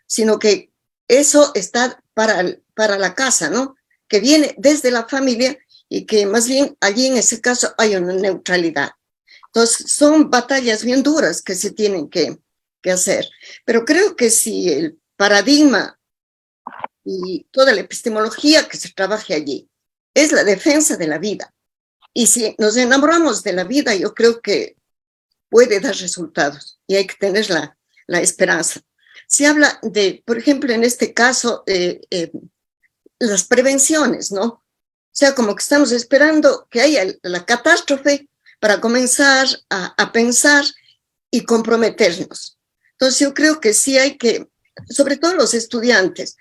sino que eso está para la casa, ¿no? Que viene desde la familia y que más bien allí en ese caso hay una neutralidad. Entonces, son batallas bien duras que se tienen que hacer. Pero creo que si el paradigma y toda la epistemología que se trabaje allí es la defensa de la vida, y si nos enamoramos de la vida, yo creo que puede dar resultados y hay que tener la esperanza. Se habla de, por ejemplo, en este caso, las prevenciones, ¿no? O sea, como que estamos esperando que haya la catástrofe para comenzar a pensar y comprometernos. Entonces yo creo que sí hay que, sobre todo los estudiantes,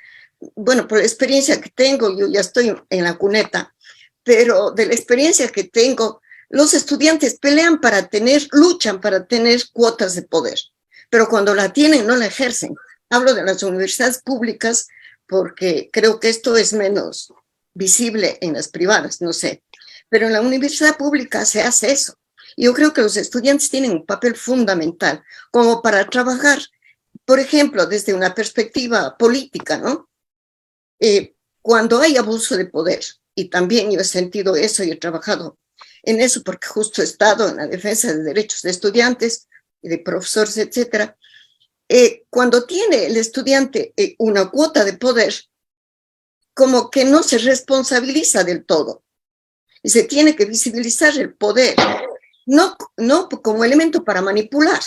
bueno, por la experiencia que tengo, yo ya estoy en la cuneta, pero de la experiencia que tengo, los estudiantes luchan para tener cuotas de poder, pero cuando la tienen no la ejercen. Hablo de las universidades públicas porque creo que esto es menos visible en las privadas, no sé, pero en la universidad pública se hace eso. Yo creo que los estudiantes tienen un papel fundamental como para trabajar, por ejemplo, desde una perspectiva política, ¿no? Cuando hay abuso de poder, y también yo he sentido eso y he trabajado en eso porque justo he estado en la defensa de derechos de estudiantes y de profesores, etcétera. Cuando tiene el estudiante una cuota de poder, como que no se responsabiliza del todo y se tiene que visibilizar el poder, no como elemento para manipular.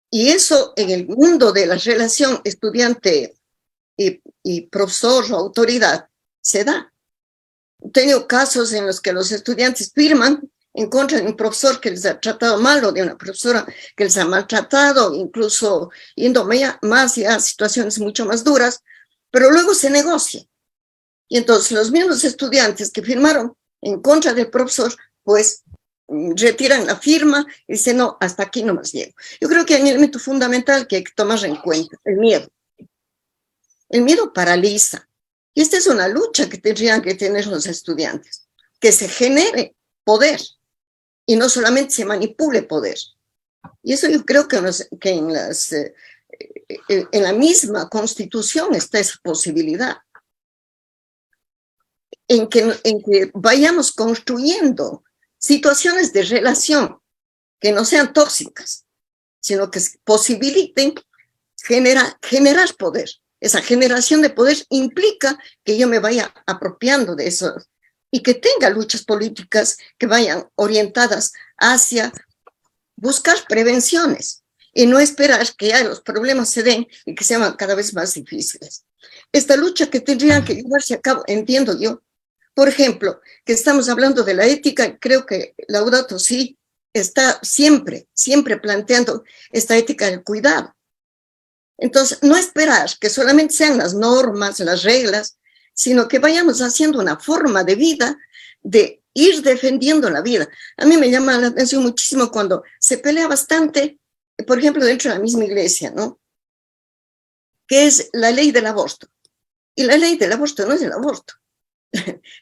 Y eso en el mundo de la relación estudiante y profesor o autoridad se da. He tenido casos en los que los estudiantes firman en contra de un profesor que les ha tratado mal o de una profesora que les ha maltratado, incluso yendo más ya a situaciones mucho más duras, pero luego se negocia. Y entonces los mismos estudiantes que firmaron en contra del profesor, pues retiran la firma y dicen, no, hasta aquí no más llego. Yo creo que hay un elemento fundamental que hay que tomar en cuenta, el miedo. El miedo paraliza. Y esta es una lucha que tendrían que tener los estudiantes, que se genere poder y no solamente se manipule poder. Y eso yo creo que en la misma Constitución está esa posibilidad. En que vayamos construyendo situaciones de relación que no sean tóxicas, sino que posibiliten generar poder. Esa generación de poder implica que yo me vaya apropiando de eso y que tenga luchas políticas que vayan orientadas hacia buscar prevenciones y no esperar que ya los problemas se den y que sean cada vez más difíciles. Esta lucha que tendrían que llevarse a cabo, entiendo yo, por ejemplo, que estamos hablando de la ética, creo que Laudato Si está siempre planteando esta ética del cuidado. Entonces, no esperar que solamente sean las normas, las reglas, sino que vayamos haciendo una forma de vida, de ir defendiendo la vida. A mí me llama la atención muchísimo cuando se pelea bastante, por ejemplo, dentro de la misma iglesia, ¿no? Que es la ley del aborto. Y la ley del aborto no es el aborto.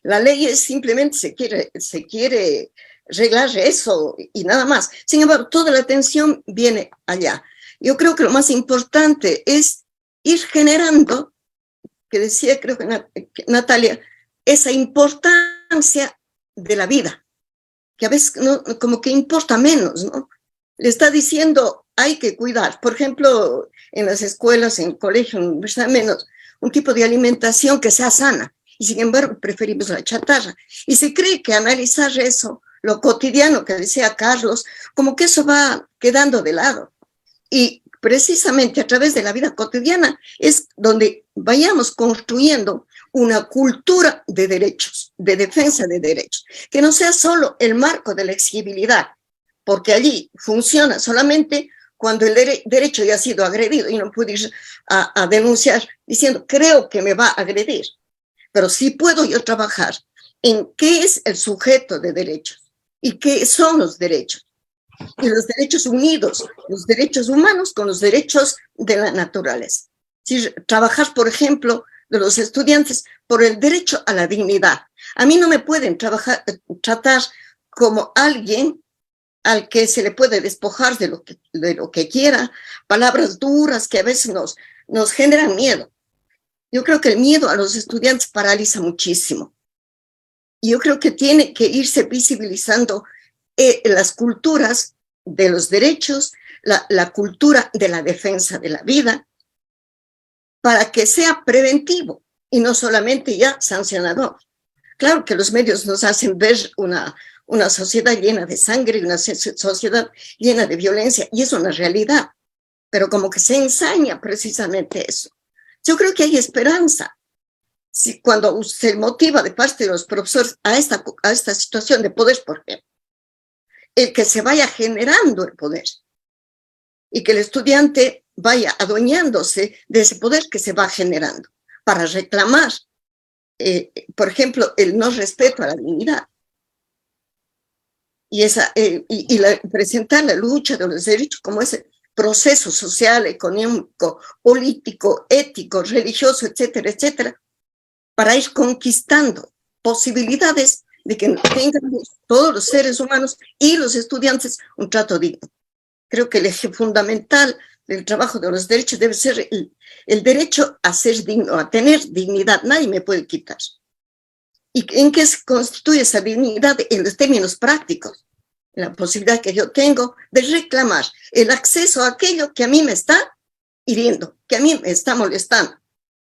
La ley es simplemente se quiere arreglar eso y nada más. Sin embargo, toda la atención viene allá. Yo creo que lo más importante es ir generando, que decía creo que Natalia, esa importancia de la vida, que a veces no, como que importa menos, ¿no? Le está diciendo, hay que cuidar. Por ejemplo, en las escuelas, en el colegio, en la universidad, menos, un tipo de alimentación que sea sana. Y sin embargo, preferimos la chatarra. Y se cree que analizar eso, lo cotidiano que decía Carlos, como que eso va quedando de lado. Y precisamente a través de la vida cotidiana es donde vayamos construyendo una cultura de derechos, de defensa de derechos, que no sea solo el marco de la exigibilidad, porque allí funciona solamente cuando el derecho ya ha sido agredido y no puede ir a denunciar diciendo, creo que me va a agredir, pero sí puedo yo trabajar en qué es el sujeto de derechos y qué son los derechos. Y los derechos unidos, los derechos humanos con los derechos de la naturaleza. Si trabajar, por ejemplo, de los estudiantes por el derecho a la dignidad. A mí no me pueden tratar como alguien al que se le puede despojar de lo que quiera, palabras duras que a veces nos generan miedo. Yo creo que el miedo a los estudiantes paraliza muchísimo. Y yo creo que tiene que irse visibilizando las culturas de los derechos, la cultura de la defensa de la vida, para que sea preventivo y no solamente ya sancionador. Claro que los medios nos hacen ver una sociedad llena de sangre, una sociedad llena de violencia, y es una realidad, pero como que se ensaña precisamente eso. Yo creo que hay esperanza. Si cuando se motiva de parte de los profesores a esta situación de poder, por ejemplo, el que se vaya generando el poder y que el estudiante vaya adueñándose de ese poder que se va generando para reclamar, por ejemplo, el no respeto a la dignidad y presentar la lucha de los derechos como ese proceso social, económico, político, ético, religioso, etcétera, etcétera, para ir conquistando posibilidades de que tengan todos los seres humanos y los estudiantes un trato digno. Creo que el eje fundamental del trabajo de los derechos debe ser el derecho a ser digno, a tener dignidad. Nadie me puede quitar. ¿Y en qué se constituye esa dignidad? En los términos prácticos. La posibilidad que yo tengo de reclamar el acceso a aquello que a mí me está hiriendo, que a mí me está molestando,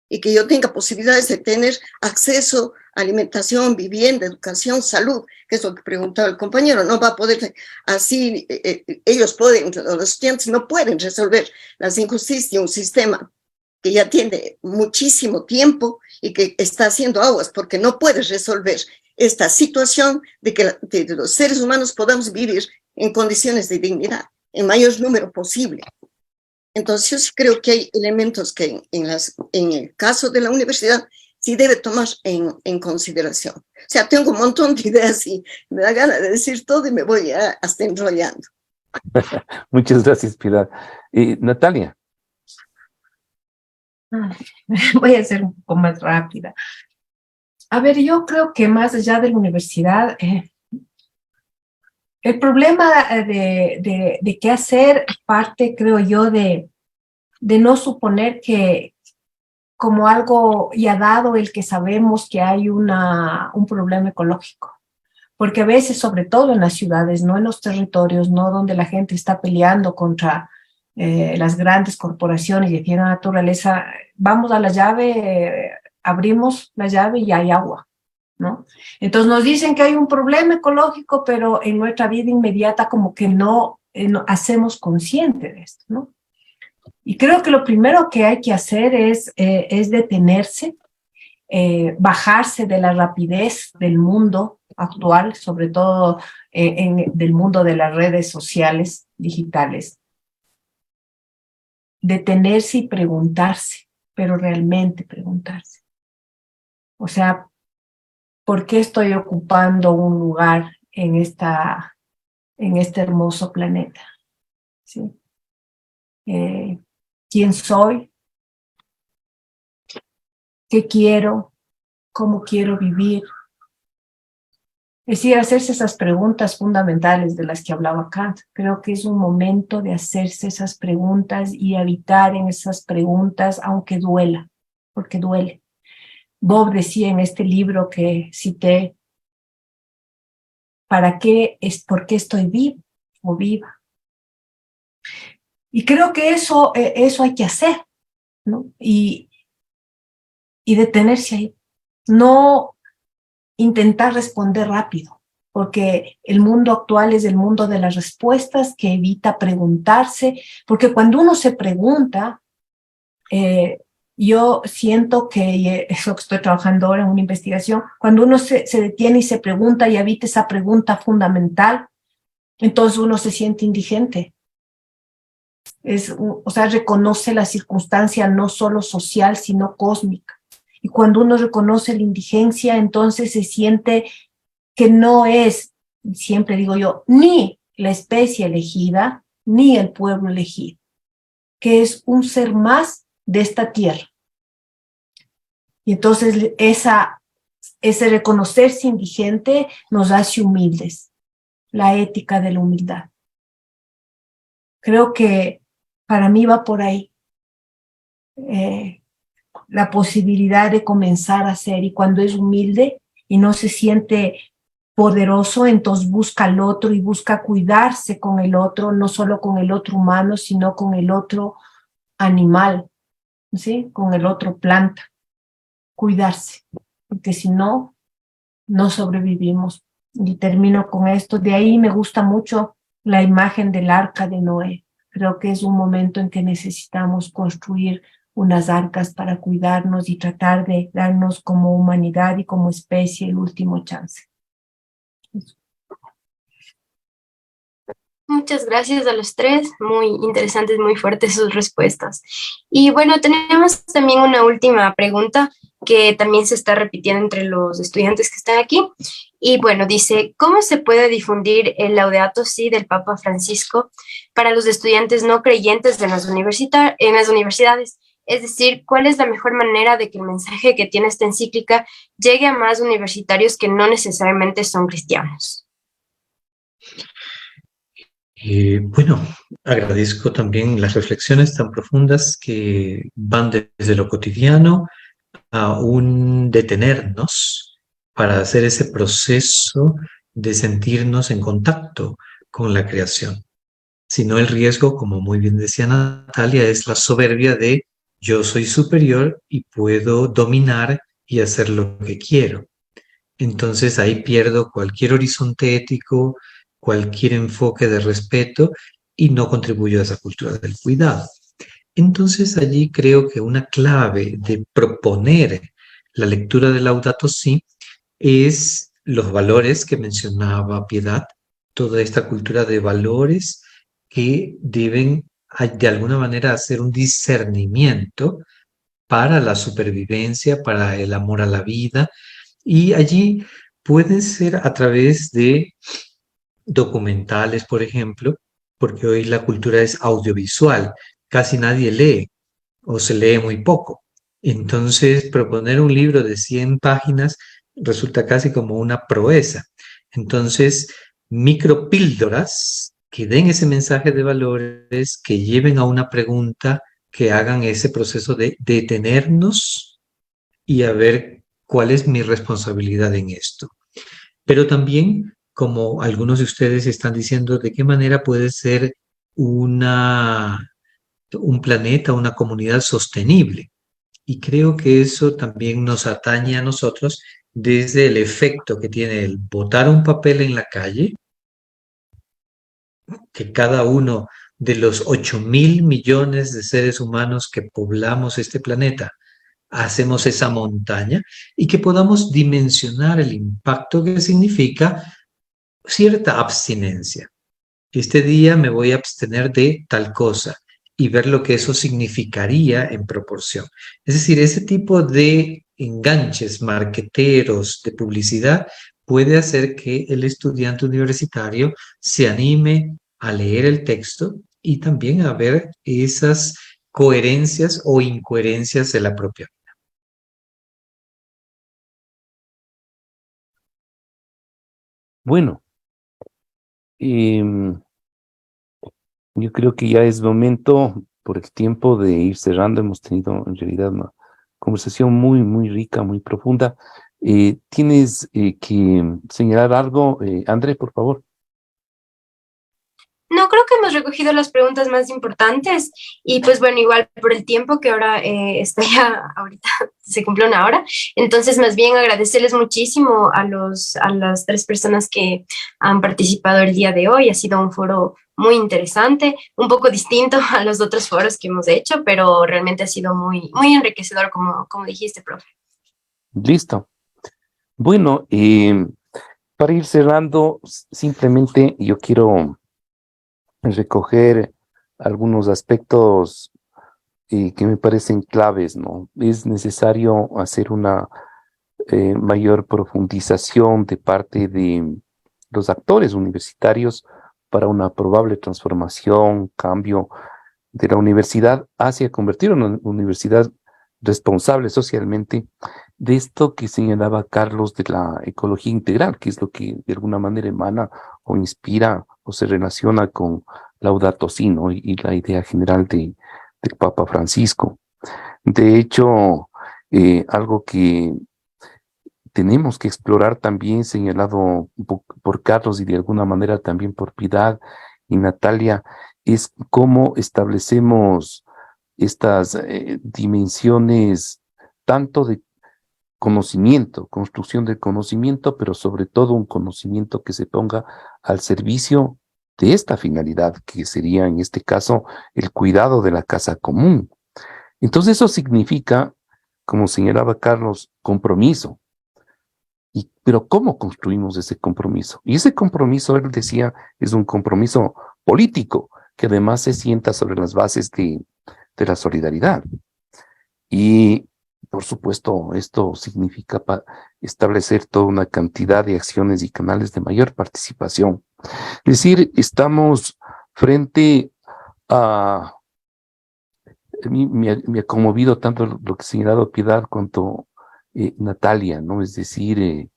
y que yo tenga posibilidades de tener acceso a alimentación, vivienda, educación, salud, que es lo que preguntaba el compañero. No va a poder así, ellos pueden, los estudiantes no pueden resolver las injusticias de un sistema que ya tiene muchísimo tiempo y que está haciendo aguas porque no puede resolver esta situación de que los seres humanos podamos vivir en condiciones de dignidad, en mayor número posible. Entonces, yo sí creo que hay elementos que en el caso de la universidad sí debe tomar en consideración. O sea, tengo un montón de ideas y me da ganas de decir todo y me voy hasta enrollando. Muchas gracias, Pilar. Natalia. Voy a ser un poco más rápida. A ver, yo creo que más allá de la universidad, el problema de qué hacer parte, creo yo, de no suponer que como algo ya dado el que sabemos que hay un problema ecológico. Porque a veces, sobre todo en las ciudades, no en los territorios, no donde la gente está peleando contra las grandes corporaciones y defienden la naturaleza, vamos a la llave, abrimos la llave y hay agua, ¿no? Entonces nos dicen que hay un problema ecológico, pero en nuestra vida inmediata como que no hacemos consciente de esto, ¿no? Y creo que lo primero que hay que hacer es detenerse, bajarse de la rapidez del mundo actual, sobre todo del mundo de las redes sociales digitales, detenerse y preguntarse, pero realmente preguntarse. O sea, ¿por qué estoy ocupando un lugar en este hermoso planeta? ¿Sí? ¿Quién soy? ¿Qué quiero? ¿Cómo quiero vivir? Es decir, hacerse esas preguntas fundamentales de las que hablaba Kant. Creo que es un momento de hacerse esas preguntas y habitar en esas preguntas, aunque duela, porque duele. Bob decía en este libro que cité, ¿por qué estoy vivo o viva? Y creo que eso hay que hacer, ¿no? Y detenerse ahí. No intentar responder rápido, porque el mundo actual es el mundo de las respuestas que evita preguntarse, porque cuando uno se pregunta, yo siento que es lo que estoy trabajando ahora en una investigación, cuando uno se detiene y se pregunta y evita esa pregunta fundamental, entonces uno se siente indigente. O sea, reconoce la circunstancia no solo social, sino cósmica. Y cuando uno reconoce la indigencia, entonces se siente que no es, siempre digo yo, ni la especie elegida, ni el pueblo elegido, que es un ser más de esta tierra. Y entonces ese reconocerse indigente nos hace humildes, la ética de la humildad. Creo que para mí va por ahí la posibilidad de comenzar a ser, y cuando es humilde y no se siente poderoso, entonces busca al otro y busca cuidarse con el otro, no solo con el otro humano, sino con el otro animal, ¿sí? Con el otro planta. Cuidarse, porque si no, no sobrevivimos. Y termino con esto. De ahí me gusta mucho la imagen del arca de Noé. Creo que es un momento en que necesitamos construir unas arcas para cuidarnos y tratar de darnos como humanidad y como especie el último chance. Muchas gracias a los tres, muy interesantes, muy fuertes sus respuestas. Y bueno, tenemos también una última pregunta que también se está repitiendo entre los estudiantes que están aquí. Y bueno, dice, ¿cómo se puede difundir el Laudato Si del Papa Francisco para los estudiantes no creyentes en las universidades? Es decir, ¿cuál es la mejor manera de que el mensaje que tiene esta encíclica llegue a más universitarios que no necesariamente son cristianos? Bueno, agradezco también las reflexiones tan profundas que van desde lo cotidiano a un detenernos para hacer ese proceso de sentirnos en contacto con la creación. Si no, el riesgo, como muy bien decía Natalia, es la soberbia de yo soy superior y puedo dominar y hacer lo que quiero. Entonces ahí pierdo cualquier horizonte ético, cualquier enfoque de respeto y no contribuyo a esa cultura del cuidado. Entonces allí creo que una clave de proponer la lectura del Laudato Si es los valores que mencionaba Piedad, toda esta cultura de valores que deben de alguna manera hacer un discernimiento para la supervivencia, para el amor a la vida, y allí pueden ser a través de documentales, por ejemplo, porque hoy la cultura es audiovisual, casi nadie lee o se lee muy poco. Entonces, proponer un libro de 100 páginas resulta casi como una proeza. Entonces, micropíldoras que den ese mensaje de valores, que lleven a una pregunta, que hagan ese proceso de detenernos y a ver cuál es mi responsabilidad en esto. Pero también, como algunos de ustedes están diciendo, de qué manera puede ser un planeta, una comunidad sostenible. Y creo que eso también nos atañe a nosotros desde el efecto que tiene el botar un papel en la calle, que cada uno de los 8.000 millones de seres humanos que poblamos este planeta hacemos esa montaña, y que podamos dimensionar el impacto que significa cierta abstinencia. Este día me voy a abstener de tal cosa. y ver lo que eso significaría en proporción. Es decir, ese tipo de enganches marqueteros de publicidad puede hacer que el estudiante universitario se anime a leer el texto y también a ver esas coherencias o incoherencias de la propia. Bueno, em, yo creo que ya es momento, por el tiempo, de ir cerrando. Hemos tenido en realidad una conversación muy, muy rica, muy profunda. ¿Tienes que señalar algo, André, por favor? No, creo que hemos recogido las preguntas más importantes y pues bueno, igual por el tiempo que ahora está ya, ahorita se cumple una hora, entonces más bien agradecerles muchísimo a las tres personas que han participado el día de hoy. Ha sido un foro muy interesante, un poco distinto a los otros foros que hemos hecho, pero realmente ha sido muy, muy enriquecedor, como dijiste, profe. Listo. Bueno, para ir cerrando, simplemente yo quiero recoger algunos aspectos que me parecen claves, ¿no? Es necesario hacer una mayor profundización de parte de los actores universitarios para una probable transformación, cambio de la universidad hacia convertir en una universidad responsable socialmente de esto que señalaba Carlos de la ecología integral, que es lo que de alguna manera emana o inspira o se relaciona con Laudato Si, ¿no? Y la idea general del Papa Francisco. De hecho, algo que tenemos que explorar también, señalado por Carlos y de alguna manera también por Piedad y Natalia, es cómo establecemos estas dimensiones tanto de conocimiento, construcción del conocimiento, pero sobre todo un conocimiento que se ponga al servicio de esta finalidad, que sería en este caso el cuidado de la casa común. Entonces eso significa, como señalaba Carlos, compromiso. Pero ¿cómo construimos ese compromiso? Y ese compromiso, él decía, es un compromiso político, que además se sienta sobre las bases de la solidaridad. Y, por supuesto, esto significa establecer toda una cantidad de acciones y canales de mayor participación. Es decir, estamos frente a... me ha conmovido tanto lo que ha señalado Piedad cuanto Natalia, ¿no? Es decir,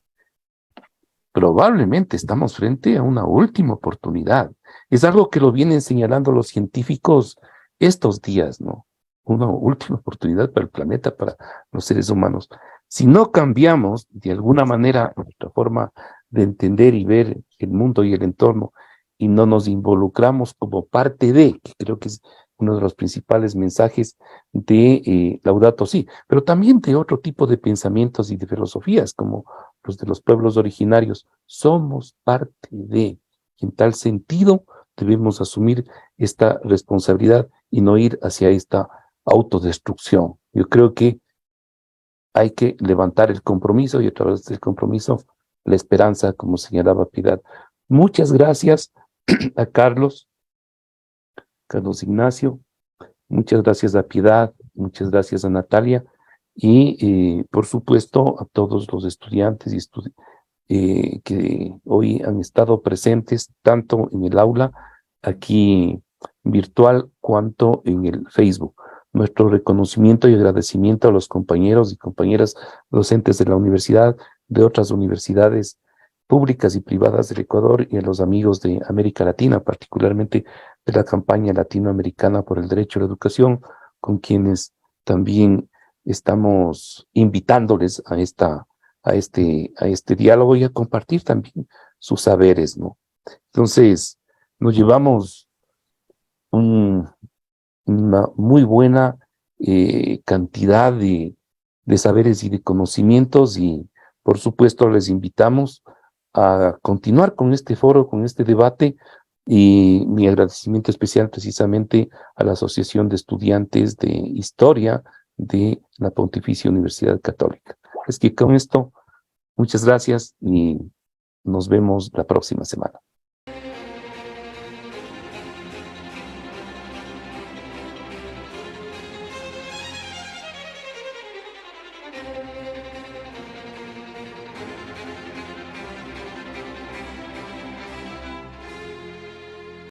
probablemente estamos frente a una última oportunidad. Es algo que lo vienen señalando los científicos estos días, ¿no? Una última oportunidad para el planeta, para los seres humanos. Si no cambiamos de alguna manera nuestra forma de entender y ver el mundo y el entorno y no nos involucramos como parte de, que creo que es uno de los principales mensajes de Laudato Si, pero también de otro tipo de pensamientos y de filosofías, como los de los pueblos originarios, somos parte de, y en tal sentido debemos asumir esta responsabilidad y no ir hacia esta autodestrucción. Yo creo que hay que levantar el compromiso y a través del compromiso la esperanza, como señalaba Piedad. Muchas gracias a Carlos Ignacio, muchas gracias a Piedad, muchas gracias a Natalia y por supuesto a todos los estudiantes y que hoy han estado presentes tanto en el aula aquí virtual cuanto en el Facebook. Nuestro reconocimiento y agradecimiento a los compañeros y compañeras docentes de la universidad, de otras universidades públicas y privadas del Ecuador y a los amigos de América Latina, particularmente de la campaña latinoamericana por el derecho a la educación, con quienes también estamos invitándoles a este diálogo y a compartir también sus saberes, ¿no? Entonces, nos llevamos una muy buena cantidad de saberes y de conocimientos y, por supuesto, les invitamos a continuar con este foro, con este debate y mi agradecimiento especial precisamente a la Asociación de Estudiantes de Historia de la Pontificia Universidad Católica. Es que con esto, muchas gracias y nos vemos la próxima semana.